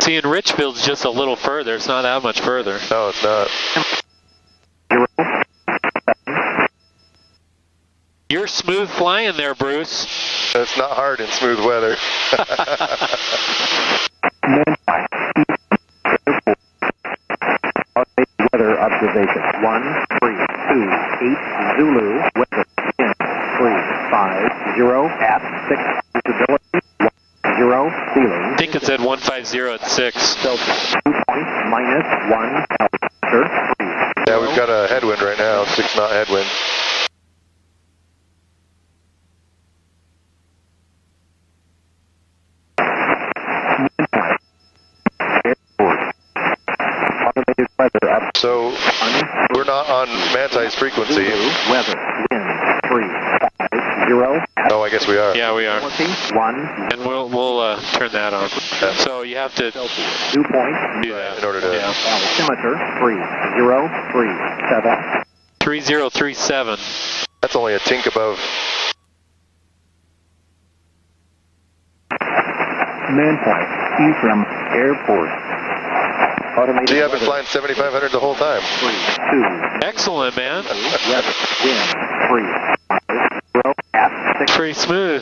See, in Richfield's just a little further. It's not that much further. No, it's not. You're smooth flying there, Bruce. It's not hard in smooth weather. Zulu, weather, wind, 350 at 6, visibility, 10, ceiling. I think it said 150 at 6. Celsius, dew point, minus 1, altimeter, 3. Yeah, we've got a headwind right now, 6 knot headwind. Automated weather up. So we're not on Manti's frequency. Zulu, weather, wind, 350 at Oh, I guess we are. Yeah, we are. 1, And we'll turn that on. So you have to Celsius, dew point, do that. In order to. Yeah. altimeter, 3037. 3037. That's only a tink above. Manti, Ephraim Airport. Automated See, I've been weather, flying 7,500 the whole time. 32. Excellent, man. Weather, wind, 350 at 6. Pretty smooth.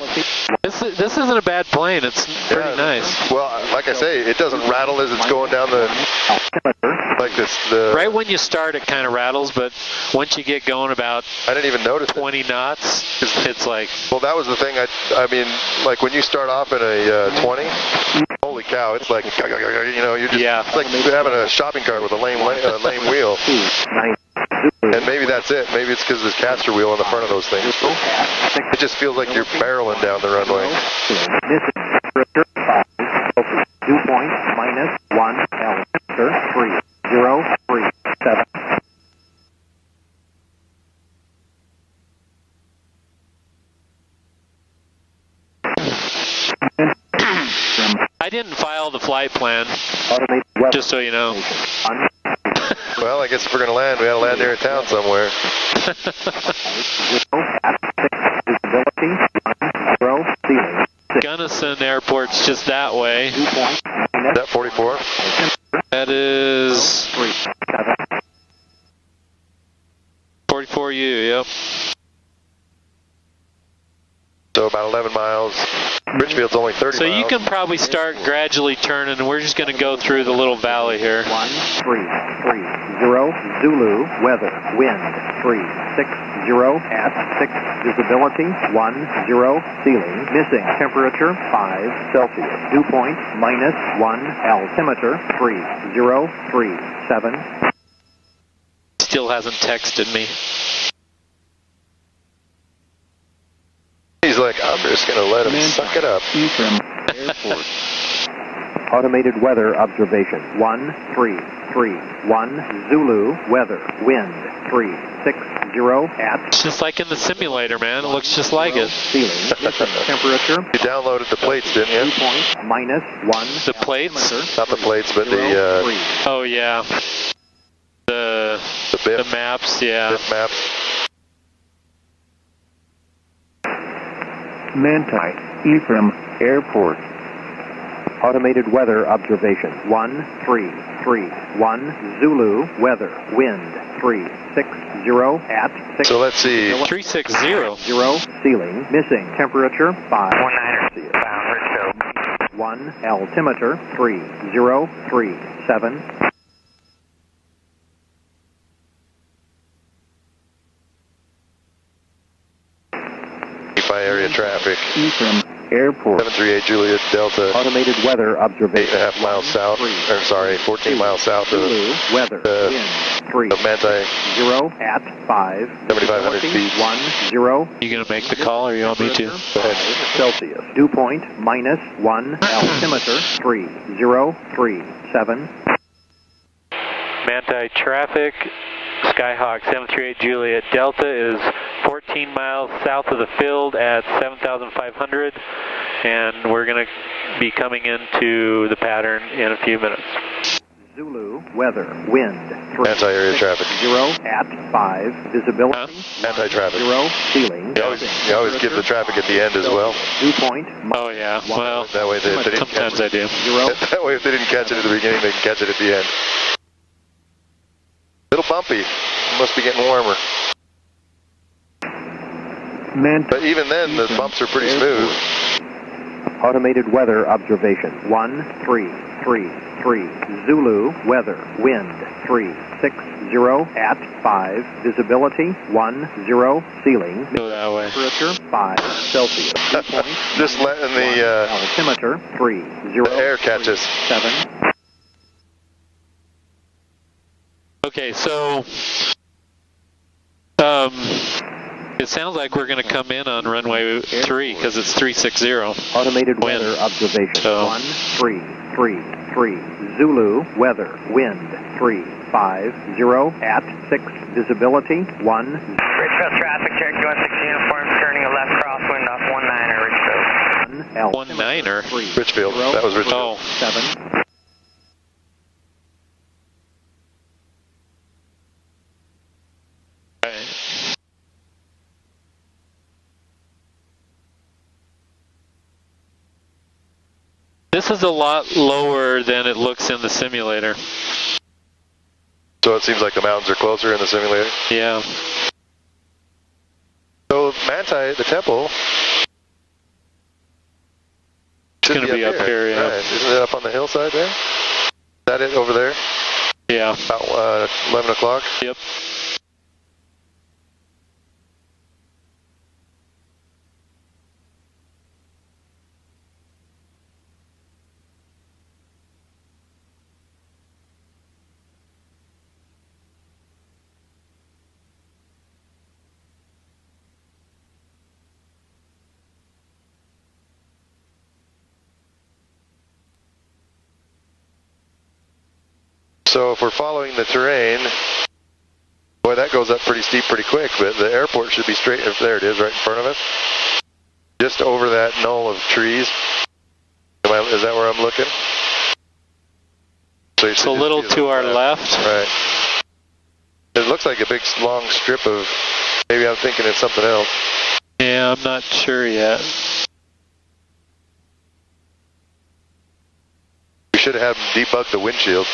This isn't a bad plane. It's pretty nice. Well, like I say, it doesn't rattle as it's going down the, Altimeter, like this, the, Right when you start, it kind of rattles, but once you get going about I didn't even notice it. 20 knots, it's like, Well, that was the thing, I mean, like when you start off in a 20, holy cow, it's like, you know, you're just, Yeah. it's like having a shopping cart with a lame wheel. 290. And maybe that's it. Maybe it's because there's caster wheel on the front of those things. It just feels like you're barreling down the runway. Missing temperature 5. Dew point minus 1. Altimeter 3037. I didn't file the flight plan, Automated weather. just so you know. 1. Well, I guess if we're going to land, we got to land near a town somewhere. 0 at 6. Visibility 10. Ceiling. 6. Gunnison Airport's just that way. Dew point Is minus that 44? That is 37. 44U, yep. So about 11 miles. Richfield's only 30 So miles. you can probably start gradually turning, and we're just going to go through the little valley here. 1330 Zulu, weather, wind, 360 at 6, visibility 10, ceiling, missing temperature 5 Celsius, dew point minus 1, altimeter 3037. Still hasn't texted me. He's like, I'm just going to let him suck it up. Ephraim Airport. Automated weather observation 1331 Zulu, weather, wind 360 at It's just like in the simulator, man. It looks just like it. ceiling, missing temperature You downloaded the plates, didn't you? dew point minus 1. The plates? altimeter, Not the plates, but the 3. Oh, yeah. The BIF, maps, yeah. BIF maps. Manti, Ephraim Airport. Automated weather observation 1331 Zulu, weather, wind 360 at 6. So let's see. 360. 0, ceiling, missing temperature 5 190, bound Richfield. 1, altimeter 3037. By area traffic. Ephraim Airport. 738 Juliet Delta. Automated weather observation 8.5 miles south, or sorry, 14 miles south of Zulu, weather, wind 3 Manti. 0 at 5. 7,500 feet. 10. You going to make the call, or you want me to? Go ahead. Celsius. Dew point minus 1. Altimeter 3037. Manti traffic, Skyhawk 738 Juliet Delta is 14 miles south of the field at 7,500, and we're going to be coming into the pattern in a few minutes. Zulu, weather, wind 3. Anti-area traffic. 0 at 5. Visibility Anti-traffic. 0, ceiling. You always give the traffic at the end as well. Dew point Oh, yeah. Well, That way, if they didn't catch sometimes I it. do. 0. That way, if they didn't catch it at the beginning, they can catch it at the end. Little bumpy. Must be getting warmer. But even then, the bumps are pretty smooth. Automated weather observation. 1333. Zulu, weather, wind, 360 at 5, visibility, 10, ceiling, Go that way. temperature, 5 Celsius, dew point, Just letting the altimeter, 30, air catch us. 7. Okay, so it sounds like we're going to come in on runway 3 because it's 360. Automated Wind. weather observation. So- 1333. Zulu, weather, wind, 350 at 6, visibility, 10. Richfield traffic, Cherokee 160 uniform, turning a left crosswind off 19er, Richfield. 19er? Richfield. That was Richfield. Oh, 7. okay. This is a lot lower than it looks in the simulator. So it seems like the mountains are closer in the simulator. Yeah. So Manti, the temple, It's going to be up here, yeah. Right. Isn't it up on the hillside there? Is that it over there? Yeah. About 11 o'clock? Yep. So if we're following the terrain, boy, that goes up pretty steep pretty quick, but the airport should be straight, there it is, right in front of us. Just over that knoll of trees. Is that where I'm looking? So It's a little to our left. Right. It looks like a big long strip of, maybe I'm thinking it's something else. Yeah, I'm not sure yet. We should have debugged the windshield.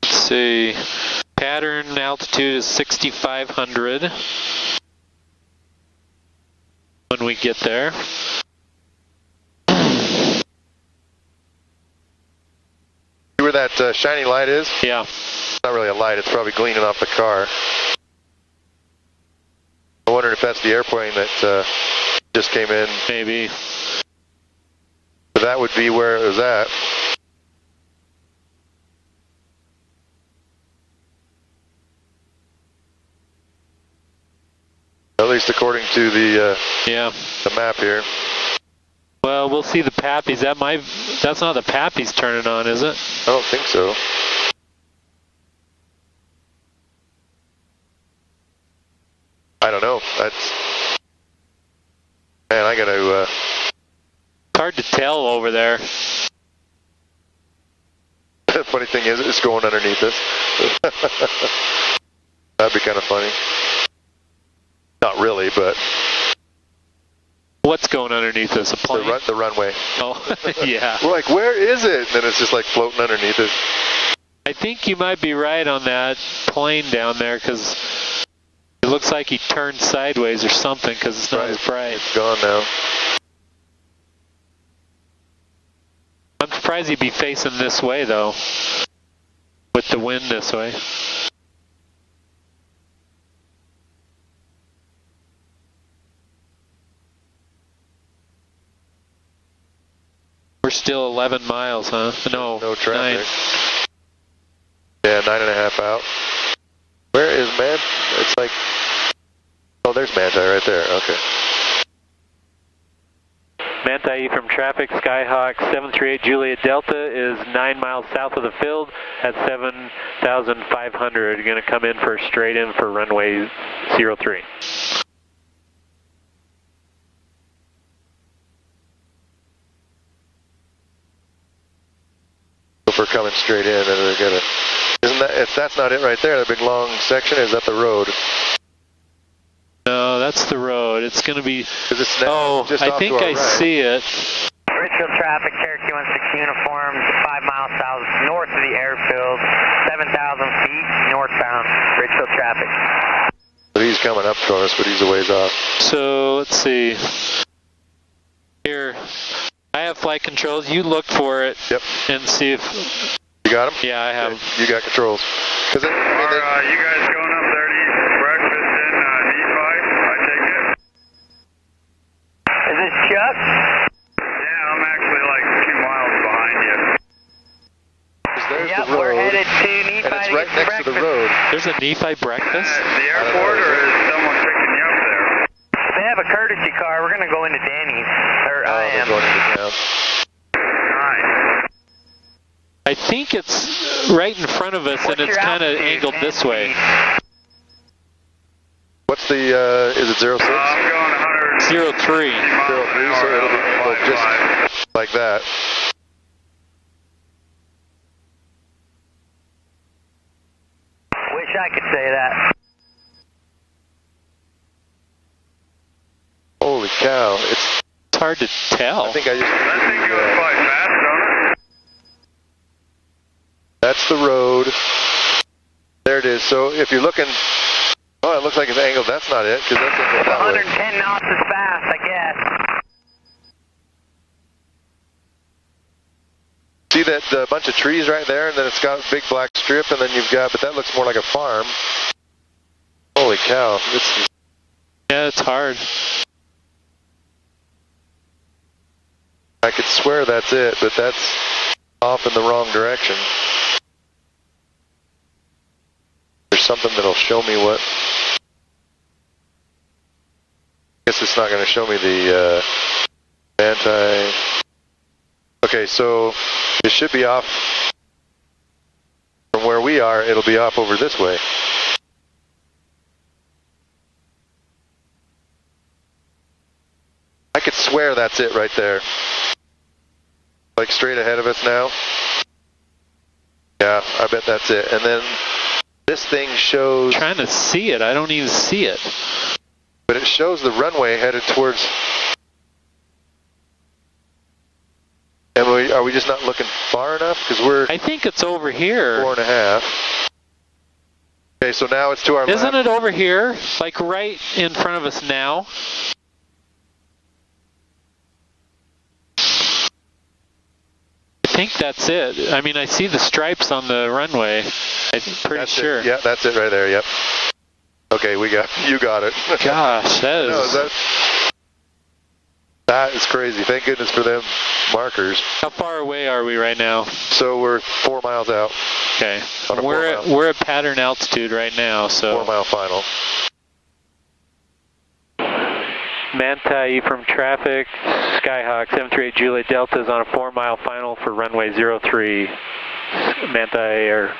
Let's see. Pattern altitude is 6,500 when we get there. See where that shiny light is? Yeah. It's not really a light, it's probably gleaming off the car. I wonder if that's the airplane that just came in. Maybe. But that would be where it was at. At least according to the Yeah. map here. Well, we'll see the Pappies. That's not the Pappies turning on, is it? I don't think so. I don't know. That's, man, I gotta It's hard to tell over there. the funny thing is it's going underneath us. That'd be kind of funny. Not really, but What's going underneath us? A plane? the runway. Oh, yeah. We're like, where is it? And then it's just like floating underneath us. I think you might be right on that plane down there because it looks like he turned sideways or something because it's not as bright. It's gone now. I'm surprised he'd be facing this way though, with the wind this way. We're still 11 miles, huh? No traffic. 9. Yeah, 9.5 out. Where is Man? It's like, oh, there's Manti right there. Okay. Manti from traffic, Skyhawk 738 Juliet Delta is 9 miles south of the field at 7,500. You're going to come in for straight in for runway 03. If we're coming straight in, and they're gonna. Isn't that? If that's not it right there, the big long section, is that the road? No, that's the road. It's going to be. It's now just I off think to our I right. see it. Richfield traffic, Cherokee 160 uniform, 5 miles south north of the airfield, 7,000 feet northbound. Richfield traffic. But he's coming up to us, but he's a ways off. So let's see. Here, flight controls. You look for it. Yep. And see if... You got them? Yeah, I have them. You got controls. You guys going up there to eat breakfast in Nephi, I take it? Is this Chuck? Yeah, I'm actually like 2 miles behind you. There's Yep, the road, we're headed to Nephi. and it's right next to the road. There's a Nephi breakfast? The airport, or is someone picking you up there? They have a courtesy car. We're going to go into Danny's. Or I They're am. going into town. Nice. I think it's right in front of us, What's and it's your kind of altitude angled and this way. speed? What's the, is it 06? I'm going 100. 03. 03, so it'll be angled just like that. Wish I could say that. Holy cow, it's hard to tell. I think I just... That thing goes quite fast, don't it? That's the road. There it is. So if you're looking... Oh, it looks like it's angled. That's not it, because that's angled that way. 110 knots is fast, I guess. See that bunch of trees right there, and then it's got a big black strip, and then you've got... But that looks more like a farm. Holy cow. Yeah, it's hard. I could swear that's it, but that's off in the wrong direction. There's something that'll show me what... I guess it's not going to show me the anti... Okay, so it should be off from where we are. It'll be off over this way. I could swear that's it right there. Like straight ahead of us now. Yeah, I bet that's it. And then this thing shows... I'm trying to see it. I don't even see it. But it shows the runway headed towards... And are we just not looking far enough? Because we're... I think it's over here. 4.5. Okay, so now it's to our left. Isn't it over here? Like right in front of us now? I think that's it. I mean, I see the stripes on the runway. I'm pretty That's sure. It. Yeah, that's it right there, yep. Okay, you got it. Gosh, that is... No, that is crazy. Thank goodness for them markers. How far away are we right now? So we're 4 miles out. Okay. On a We're at pattern altitude right now, so... 4 mile final. Manti from traffic, Skyhawk 738 Juliet Delta is on a 4 mile final for runway 03. Manti Air.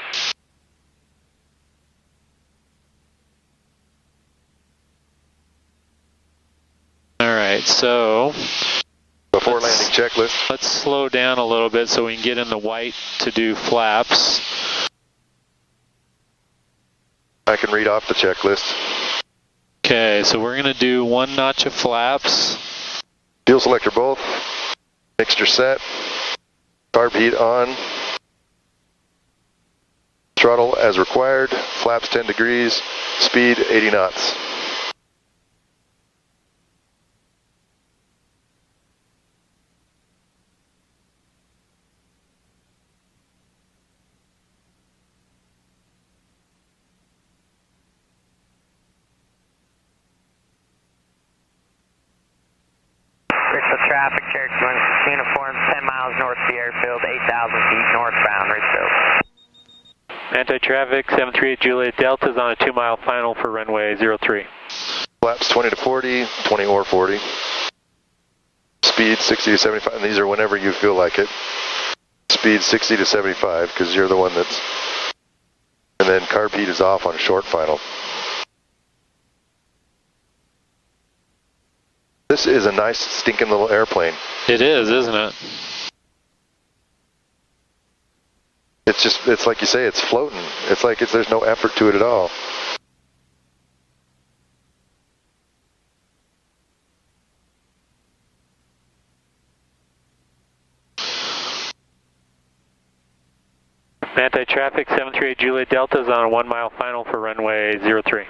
Alright, so... Before landing checklist. Let's slow down a little bit so we can get in the white to do flaps. I can read off the checklist. Okay, so we're going to do 1 notch of flaps. Fuel selector both. Mixture set. Carb heat on. Throttle as required. Flaps 10 degrees. Speed 80 knots. Traffic, Cherokee 1 uniform, 10 miles north of the airfield, 8,000 feet northbound, Ridgefield. Anti-traffic, 738 Juliet Delta is on a 2 mile final for runway 03. Flaps 20 to 40, 20 or 40. Speed 60 to 75, and these are whenever you feel like it. Speed 60 to 75, because you're the one that's... And then carb heat is off on short final. This is a nice stinking little airplane. It is, isn't it? It's like you say, it's floating. It's like there's no effort to it at all. Anti-traffic, 738 Juliet Delta is on a 1 mile final for runway 03.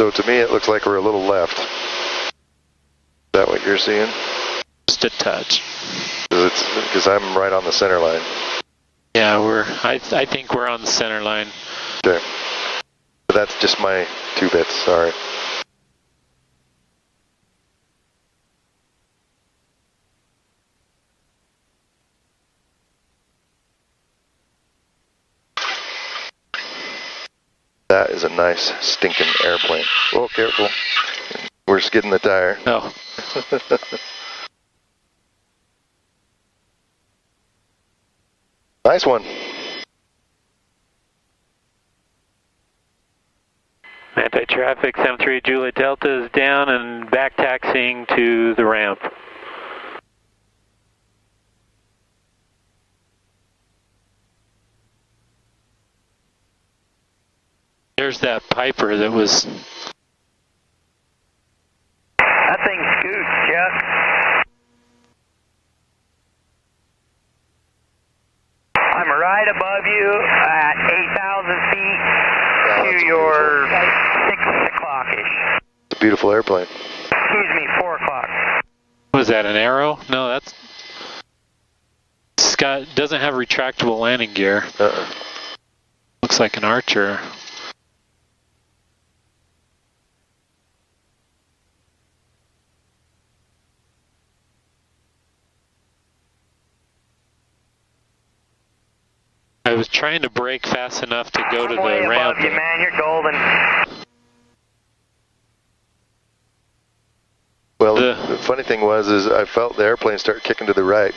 So to me, it looks like we're a little left. Is that what you're seeing? Just a touch. Because I'm right on the center line. Yeah, I think we're on the center line. Okay. But that's just my 2 bits, sorry. That is a nice stinking airplane. Oh, careful. We're skidding the tire. Oh. Nice one. Anti-traffic 73 Juliet Delta is down and back taxiing to the ramp. There's that Piper that was... That thing scoots, Chuck. I'm right above you at 8,000 feet to your 6 o'clock-ish. It's a beautiful airplane. Excuse me, 4 o'clock. Was that an Arrow? No, that's... Scott doesn't have retractable landing gear. Looks like an Archer. I was trying to brake fast enough to go to the way ramp. above you, man. You're golden. Well, the funny thing was, is I felt the airplane start kicking to the right.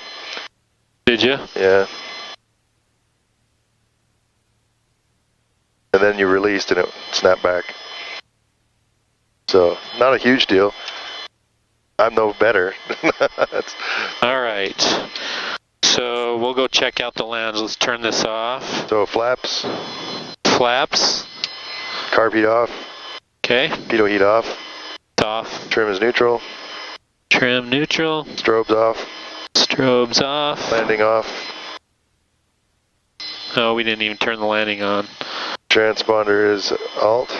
Did you? Yeah. And then you released and it snapped back. So, not a huge deal. I'm no better. All right. So we'll go check out the lounge. Let's turn this off. So flaps. Flaps. Carb heat off. Okay. Pitot heat off. It's off. Trim is neutral. Trim neutral. Strobes off. Strobes off. Landing off. Oh, we didn't even turn the landing on. Transponder is alt.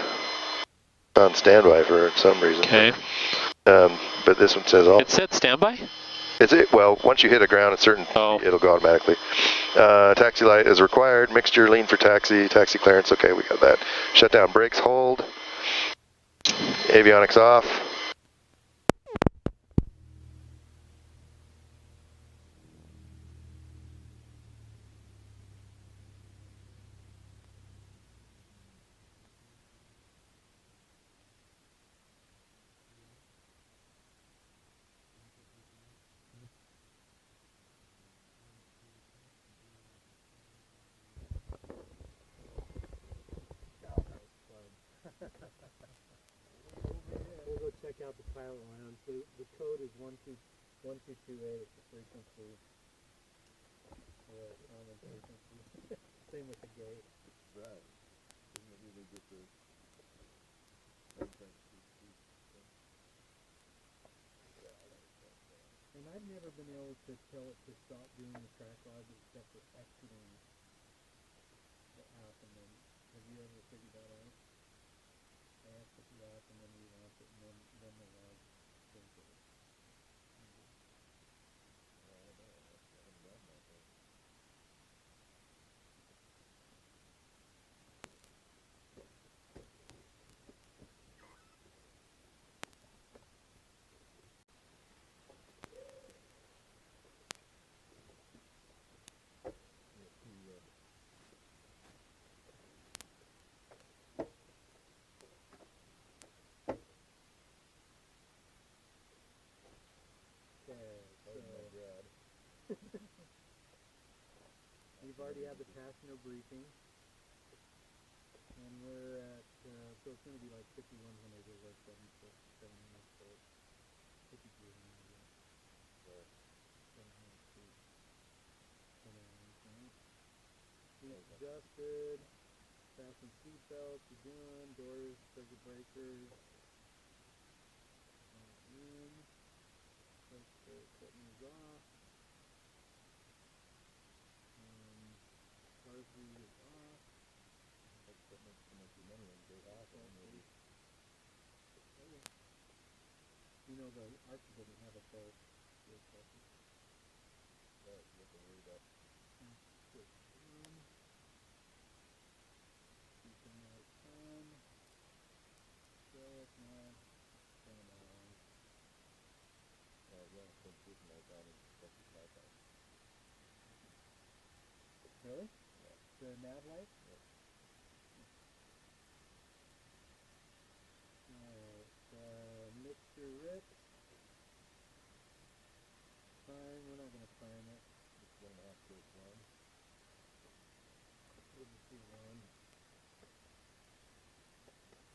On standby for some reason. Okay. But this one says alt. It said standby? Well, once you hit a ground, it'll go automatically. Taxi light is required. Mixture lean for taxi. Taxi clearance. Okay, we got that. Shutdown brakes hold. Avionics off. We'll go check out the pilot lounge. The code is 1228. It's the frequency. Common frequency. Same with the gate. Right. Isn't it really just a... And I've never been able to tell it to stop doing the track log except for exiting the app, and then have you ever figured that out? I exit the app and then relaunch it, and then the log goes there. We've already had the passenger briefing, and we're at, so it's going to be like 5,100 is our 7 foot, 5,200 feet. 700 feet. Seats adjusted, fasten seatbelts, you're doing, doors, circuit breakers, in, equipment is off. RV is off. Equipment to make you money and go off on maybe. You know, the Arctic doesn't have a full fuel pressure. Right, you have to worry about. Keeping that on. Still now. Turn it on. Yeah, since this light on and stuff is light on. Really? Yeah. The nav light? Yeah. Alright, mixture rich. Fine, we're not going to prime it. It's 1.5 to 1. We'll just do one.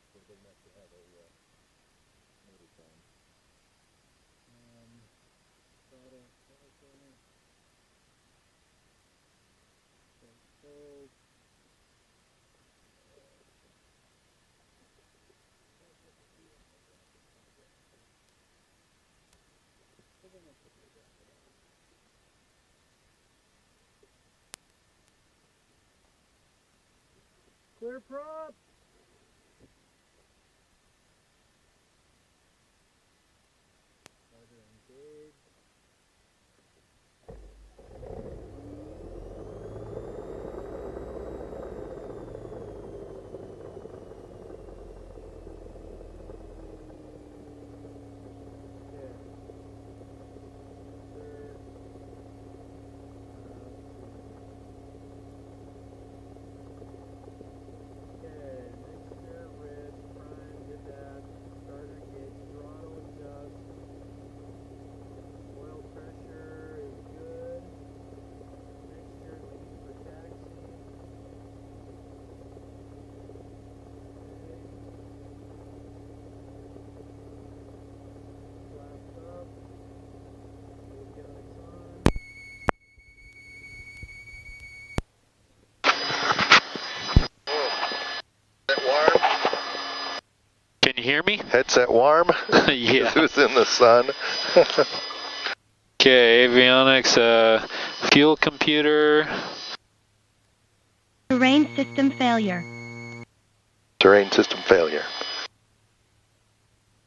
So it doesn't have to have a motor time. Throttle, okay. Hold. Clear prop! Starter engaged. Can you hear me? Headset warm? Yeah. It was in the sun. Okay, avionics, fuel computer. Terrain system failure. Terrain system failure.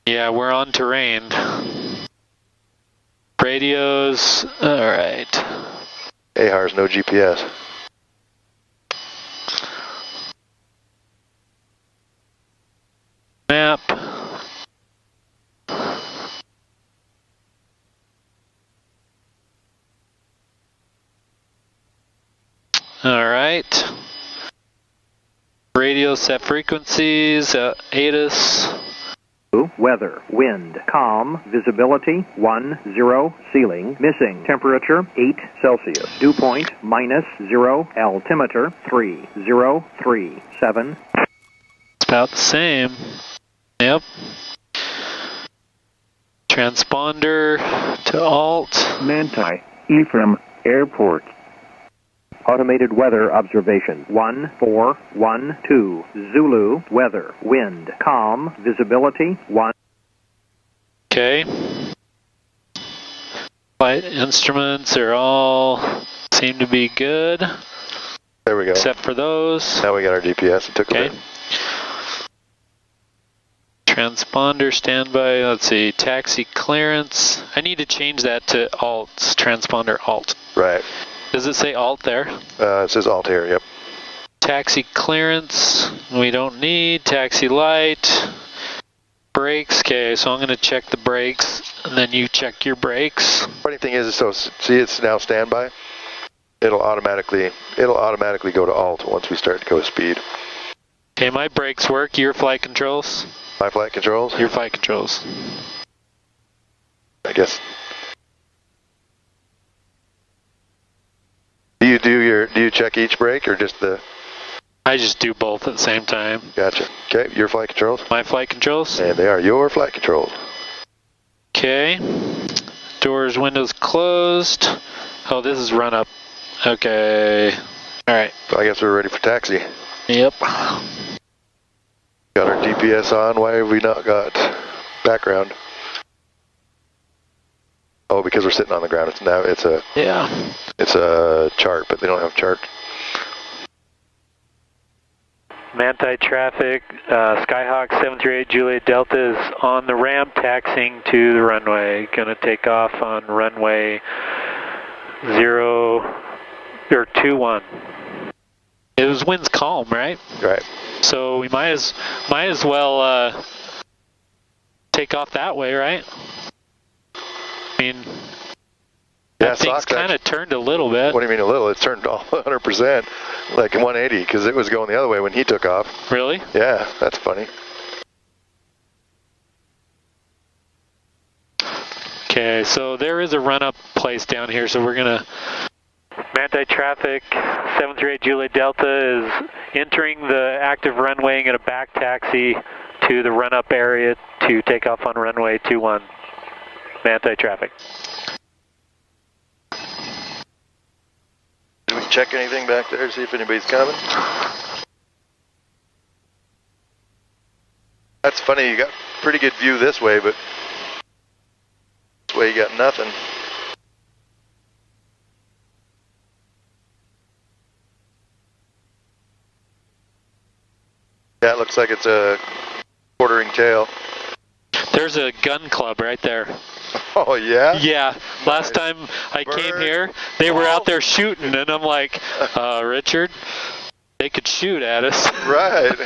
Yeah, we're on terrain. Radios, alright. AHAR's no GPS. Map. Alright. Radio set frequencies, ATIS. Weather, wind, calm, visibility, 10, ceiling, missing, temperature, 8 Celsius, dew point, -0, altimeter, 3037. It's about the same. Yep. Transponder to alt. Manti, Ephraim, Airport. Automated weather observation, 1412, Zulu, weather, wind, calm, visibility, 1. Okay. Flight instruments are all seem to be good. There we go. Except for those. Now we got our GPS. It took a Okay. bit. Transponder standby. Let's see. Taxi clearance. I need to change that to alt. Transponder alt. Right. Does it say alt there? It says alt here, yep. Taxi clearance. We don't need. Taxi light. Brakes. Okay, so I'm going to check the brakes, and then you check your brakes. Funny thing is, so see, it's now standby. It'll automatically go to alt once we start to go speed. Okay, my brakes work. Your flight controls. My flight controls. Your flight controls. I guess. Do you check each brake or just the? I just do both at the same time. Gotcha. Okay, your flight controls. My flight controls. And they are your flight controls. Okay. Doors, windows closed. Oh, this is run up. Okay. All right. So I guess we're ready for taxi. Yep. Got our GPS on. Why have we not got background? Oh, because we're sitting on the ground. It's a chart, but they don't have a chart. Manti traffic, Skyhawk 738 Juliet Delta is on the ramp, taxiing to the runway. Gonna take off on runway 21. It was winds calm, right? Right. So we might as well take off that way, right? I mean, that thing's kind of turned a little bit. What do you mean a little? It turned all 100%, like 180, because it was going the other way when he took off. Really? Yeah, that's funny. Okay, so there is a run-up place down here, so we're gonna... Manti traffic, 738 Juliet Delta is entering the active runway and gonna back taxi to the run-up area to take off on runway 21. Manti traffic. Do we check anything back there to see if anybody's coming? That's funny, you got pretty good view this way, but this way you got nothing. Yeah, it looks like it's a quartering tail. There's a gun club right there. Oh, yeah? Yeah. Last time I came here, they were out there shooting, and I'm like, Richard, they could shoot at us. Right.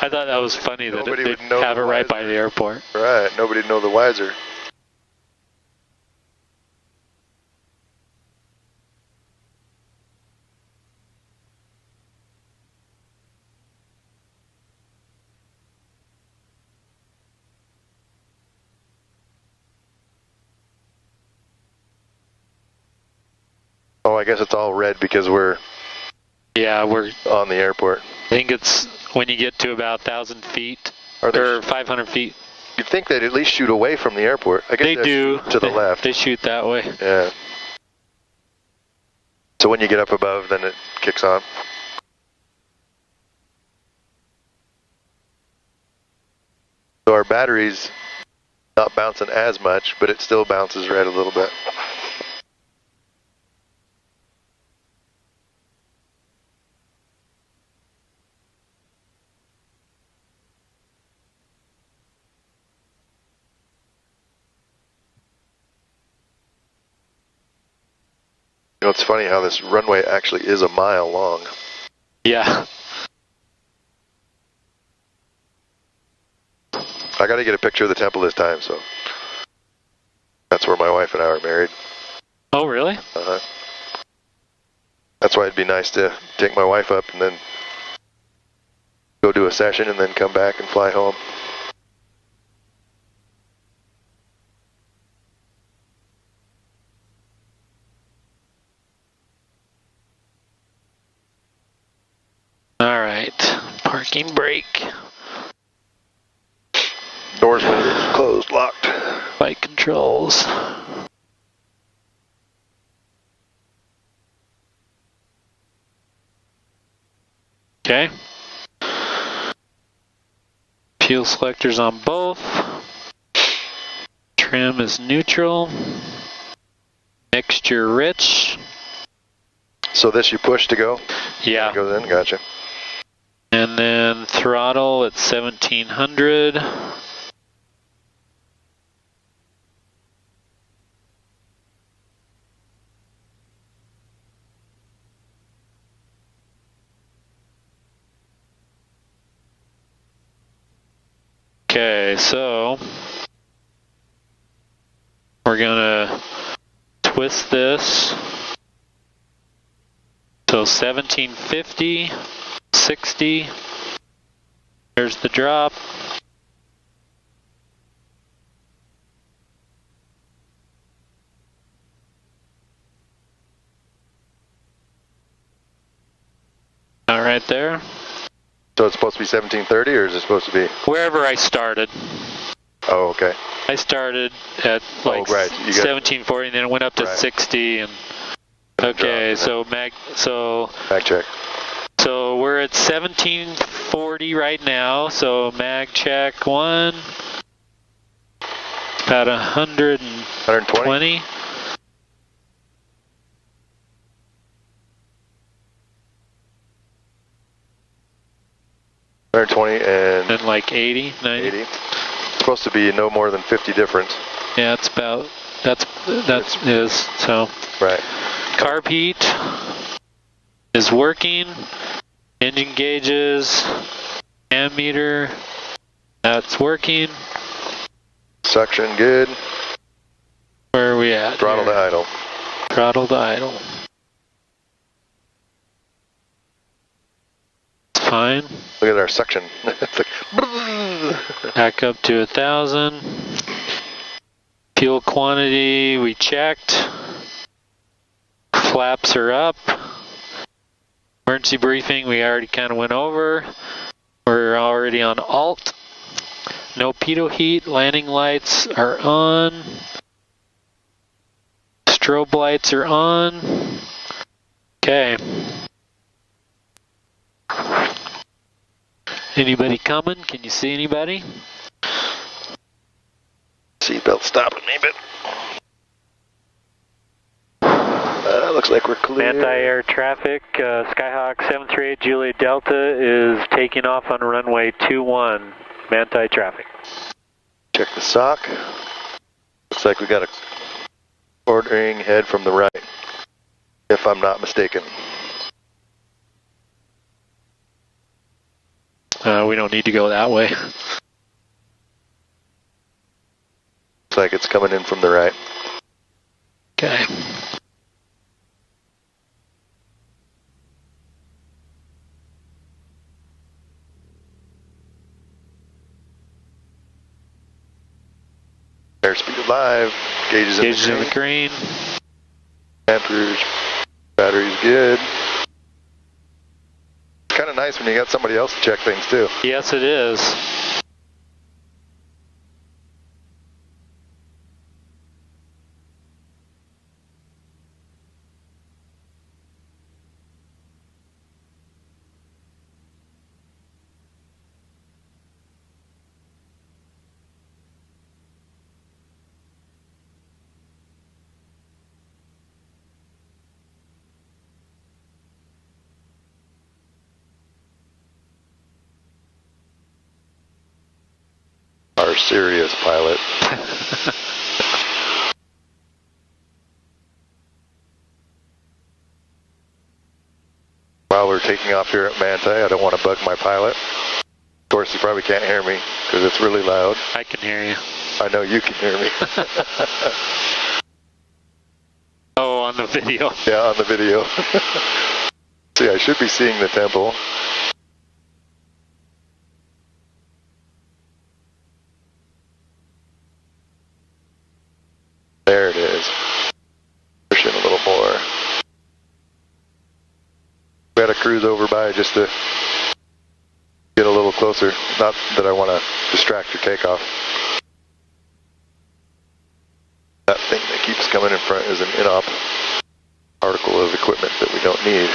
I thought that was funny that Nobody they'd would know have it the right wiser. by the airport. Right. Nobody'd know the wiser. Oh, I guess it's all red because we're we're on the airport. I think it's when you get to about 1,000 feet Or 500 feet. You'd think they'd at least shoot away from the airport. I guess They do. To the left. They shoot that way. Yeah. So when you get up above, then it kicks on. So our battery's not bouncing as much, but it still bounces red a little bit. You know, it's funny how this runway actually is a mile long. Yeah. I got to get a picture of the temple this time, so that's where my wife and I are married. Oh, really? Uh-huh. That's why it'd be nice to take my wife up and then go do a session and then come back and fly home. All right. Parking brake. Doors are closed, locked. Flight controls. Okay. Fuel selectors on both. Trim is neutral. Mixture rich. So this you push to go? Yeah. It goes in, gotcha. And then throttle at 1700. Okay, so we're gonna twist this. So 1750, 60. There's the drop. All right there. So it's supposed to be 1730, or is it supposed to be? Wherever I started. Oh, okay. I started at like 1740, and then it went up to 60, and okay, so mag check. So we're at 1740 right now. So mag check 1. About 120. 120 and like 80, 90. 80. It's supposed to be no more than 50 difference. Yeah, it's about, that is, so. Right. Carb heat is working. Engine gauges, ammeter, that's working. Suction good. Where are we at? Throttle to idle. Throttle to idle. It's fine. Look at our suction. It's like back up to 1,000. Fuel quantity we checked. Flaps are up. Emergency briefing we already kind of went over. We're already on alt. No pitot heat. Landing lights are on. Strobe lights are on. Okay. Anybody coming? Can you see anybody? seatbelt stopping me, but looks like we're clear. Anti-air traffic, Skyhawk 738 Juliet Delta is taking off on runway 21. Manti traffic. Check the sock. Looks like we got a ordering head from the right, if I'm not mistaken. We don't need to go that way. Looks like it's coming in from the right. Okay. Airspeed live, gauges in the green. Amperes, battery's good. It's kind of nice when you got somebody else to check things too. Yes, it is. Our serious pilot. While we're taking off here at Manti, I don't want to bug my pilot. Of course, you probably can't hear me because it's really loud. I can hear you. I know you can hear me. Oh, on the video. Yeah, on the video. See, I should be seeing the temple. There it is. Push in a little more. We had to cruise over by just to get a little closer. Not that I want to distract your takeoff. That thing that keeps coming in front is an in-op article of equipment that we don't need.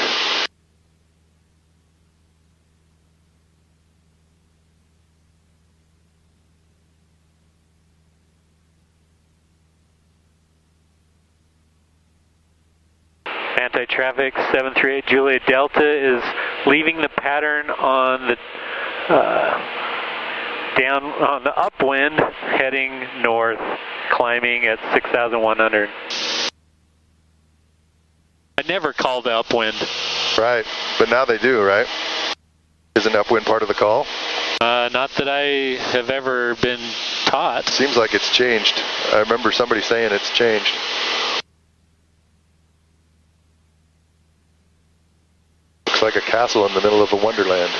Anti-traffic 738 Juliet Delta is leaving the pattern on the down on the upwind, heading north, climbing at 6,100. I never call the upwind. Right, but now they do, right? Isn't upwind part of the call? Not that I have ever been taught. Seems like it's changed. I remember somebody saying it's changed. Looks like a castle in the middle of a wonderland.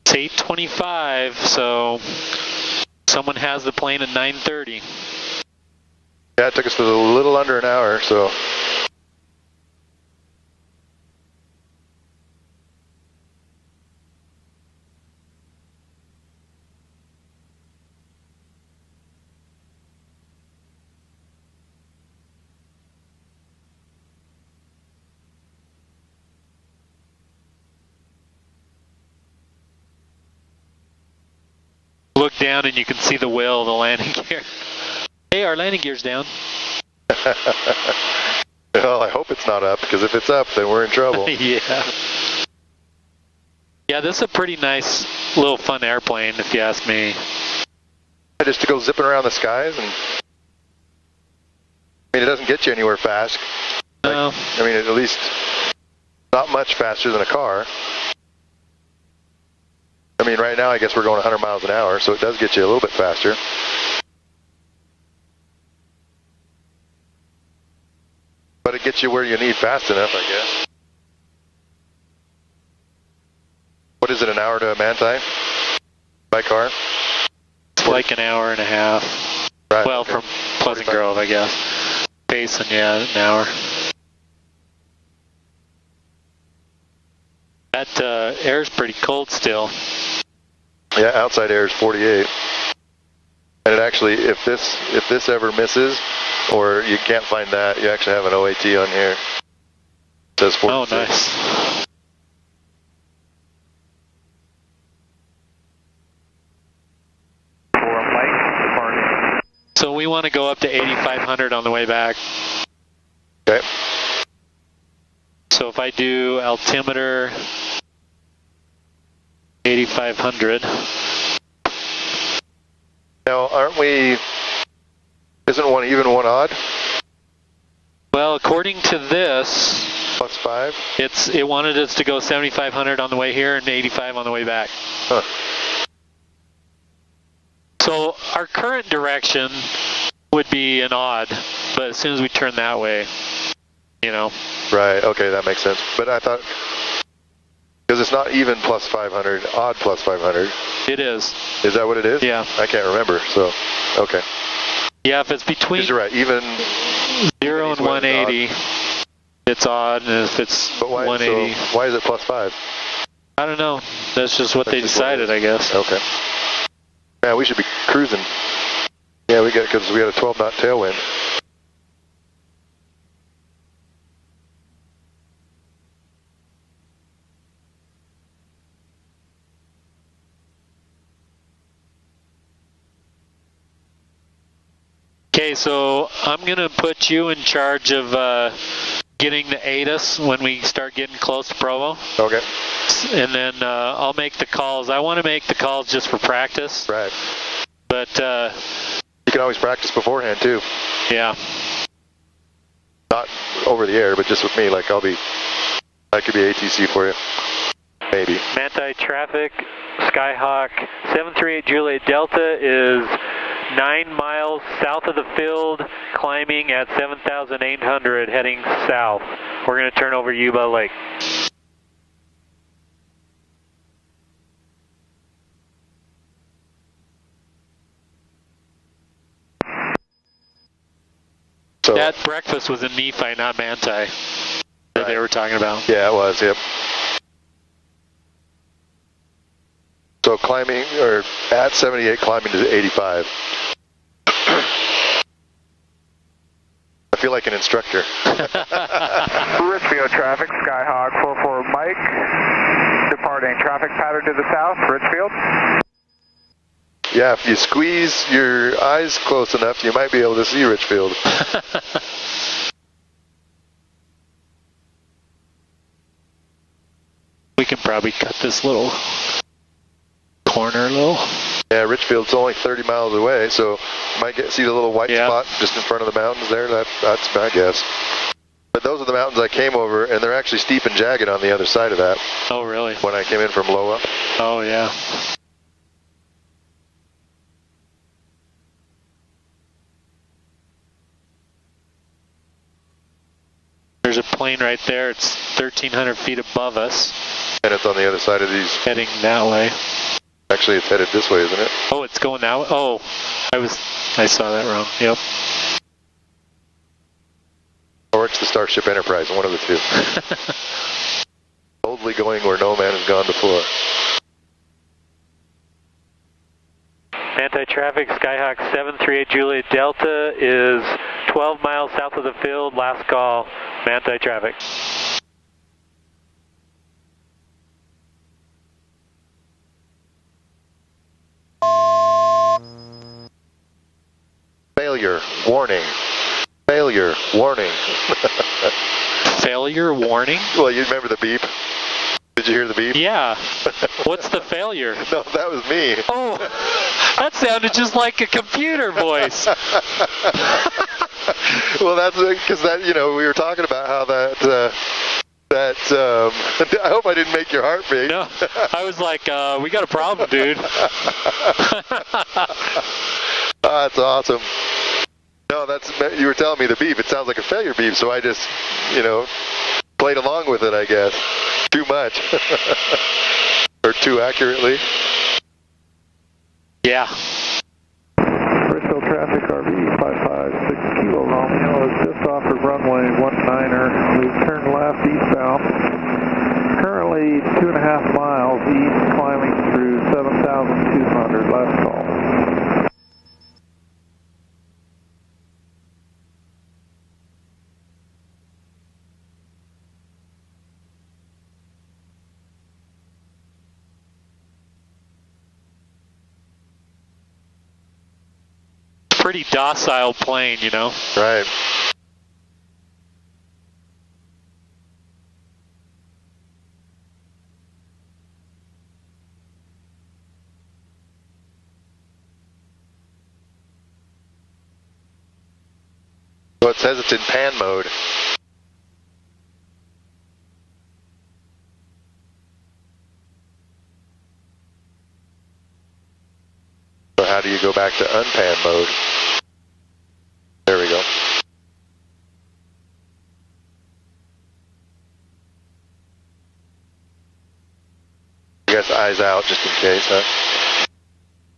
It's 8:25, so someone has the plane at 9:30. Yeah, it took us a little under an hour, so look down and you can see the wheel of the landing gear. Hey, our landing gear's down. Well, I hope it's not up, because if it's up, then we're in trouble. Yeah. Yeah, this is a pretty nice little fun airplane, if you ask me. Just to go zipping around the skies, and I mean, it doesn't get you anywhere fast. No. I mean, at least not much faster than a car. I mean, right now I guess we're going 100 miles an hour, so it does get you a little bit faster. But it gets you where you need fast enough, I guess. What is it, an hour to a Manti by car? It's like an hour and a half. Right, well, okay. from Pleasant Grove, I guess. Payson, yeah, an hour. That air's pretty cold still. Yeah, outside air is 48. And it actually, if this ever misses, or you can't find that, you actually have an OAT on here. It says 46. Oh, nice. So we want to go up to 8,500 on the way back. Okay. So if I do altimeter 8,500. Now, isn't one even, one odd? Well, according to this, +5? it wanted us to go 7,500 on the way here and 85 on the way back. Huh. So our current direction would be an odd, but as soon as we turn that way, you know. Right, okay, that makes sense. But I thought, because it's not even +500, odd +500. It is. Is that what it is? Yeah. I can't remember, so, okay. Yeah, if it's between You're right, even 0 and 180, it's odd, and if it's but why, 180. So why is it +5? I don't know. That's just what they decided, I guess. Okay. Man, we should be cruising. Yeah, because we got a 12-knot tailwind. Okay, so I'm going to put you in charge of getting the ATIS when we start getting close to Provo. Okay. And then I'll make the calls. I want to make the calls just for practice. Right. But you can always practice beforehand too. Yeah. Not over the air, but just with me. Like I could be ATC for you. Maybe. Manti traffic, Skyhawk 738 Juliet Delta is 9 miles south of the field, climbing at 7,800, heading south. We're going to turn over Yuba Lake. So, that breakfast was in Nephi, not Manti, that right. they were talking about. Yeah, it was, yep. So climbing, or at 78, climbing to 85. I feel like an instructor. Richfield traffic, Skyhawk 44 Mike, departing traffic pattern to the south, Richfield. Yeah, if you squeeze your eyes close enough, you might be able to see Richfield. We can probably cut this little corner a little. Yeah, Richfield's only 30 miles away, so you might see the little white spot just in front of the mountains there. That's my guess. But those are the mountains I came over, and they're actually steep and jagged on the other side of that. Oh, really? When I came in from Loa. Oh, yeah. There's a plane right there. It's 1,300 feet above us. And it's on the other side of these. Heading that way. Actually, it's headed this way, isn't it? Oh, it's going that way? Oh, I saw that wrong. Yep. Or it's the Starship Enterprise, one of the two. Boldly going where no man has gone before. Anti-traffic, Skyhawk 738 Juliet Delta is 12 miles south of the field. Last call, anti-traffic. failure, warning. Failure, warning. Failure warning? Well, you remember the beep? Did you hear the beep? Yeah. What's the failure? No, that was me. Oh, that sounded just like a computer voice. Well, that's because that, you know, we were talking about how I hope I didn't make your heart beat. No, I was like, we got a problem, dude. That's awesome. No, you were telling me the beep. It sounds like a failure beep, so I just, you know, played along with it, I guess. Too much. Or too accurately. Yeah. Bristol traffic RV 556 Kilo Romeo is just off of runway 19er. We've turned left eastbound. Currently 2.5 miles east, climbing through 7,200. Last call. Pretty docile plane, you know. Right. So it says it's in pan mode. So how do you go back to unpan mode? There we go. You guys eyes out just in case, huh?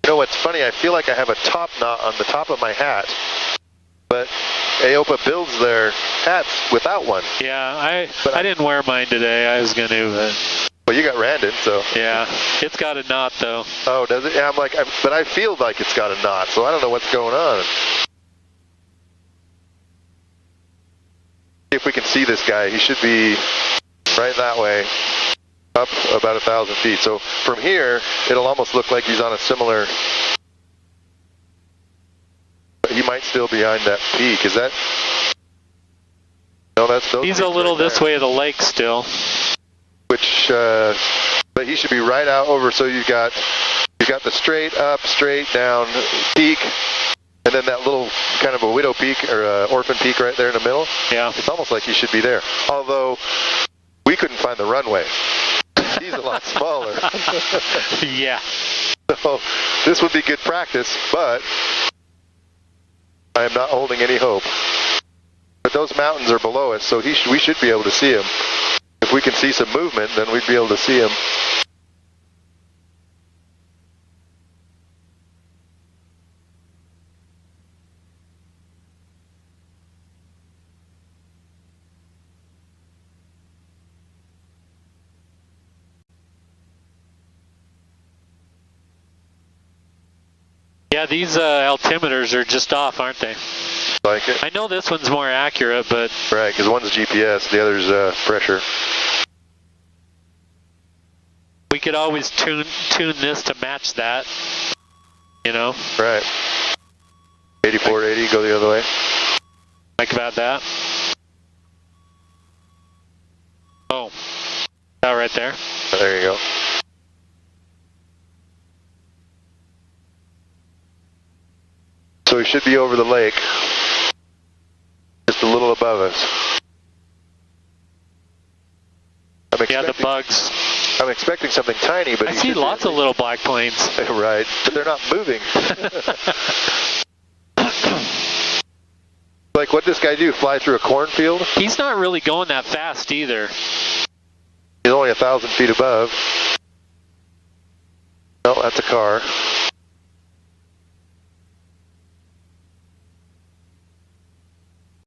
You know what's funny? I feel like I have a top knot on the top of my hat, but AOPA builds their hats without one. Yeah, I didn't wear mine today. I was going to, but... Well, you got Randon, so... Yeah, it's got a knot, though. Oh, does it? Yeah, but I feel like it's got a knot, so I don't know what's going on. See if we can see this guy. He should be right that way, up about 1,000 feet. So from here, it'll almost look like he's on a similar... But he might still be behind that peak. Is that... No, that's... He's a little this way of the lake still. Which, but he should be right out over, so you've got the straight up, straight down peak, and then that little kind of a widow peak, or orphan peak right there in the middle. Yeah. It's almost like he should be there. Although, we couldn't find the runway. He's a lot smaller. Yeah. So, this would be good practice, but I am not holding any hope. But those mountains are below us, so we should be able to see him. If we can see some movement, then we'd be able to see him. Yeah, these altimeters are just off, aren't they? Like it? I know this one's more accurate, but... Right, because one's GPS, the other's pressure. We could always tune this to match that, you know? Right. 8480, go the other way. Like about that. Oh. Oh, right there. There you go. So we should be over the lake. Just a little above us. Yeah, the bugs. I'm expecting something tiny, but I see lots of little black planes. Right, but they're not moving. Like, what'd this guy do? Fly through a cornfield? He's not really going that fast either. He's only 1,000 feet above. No, that's a car.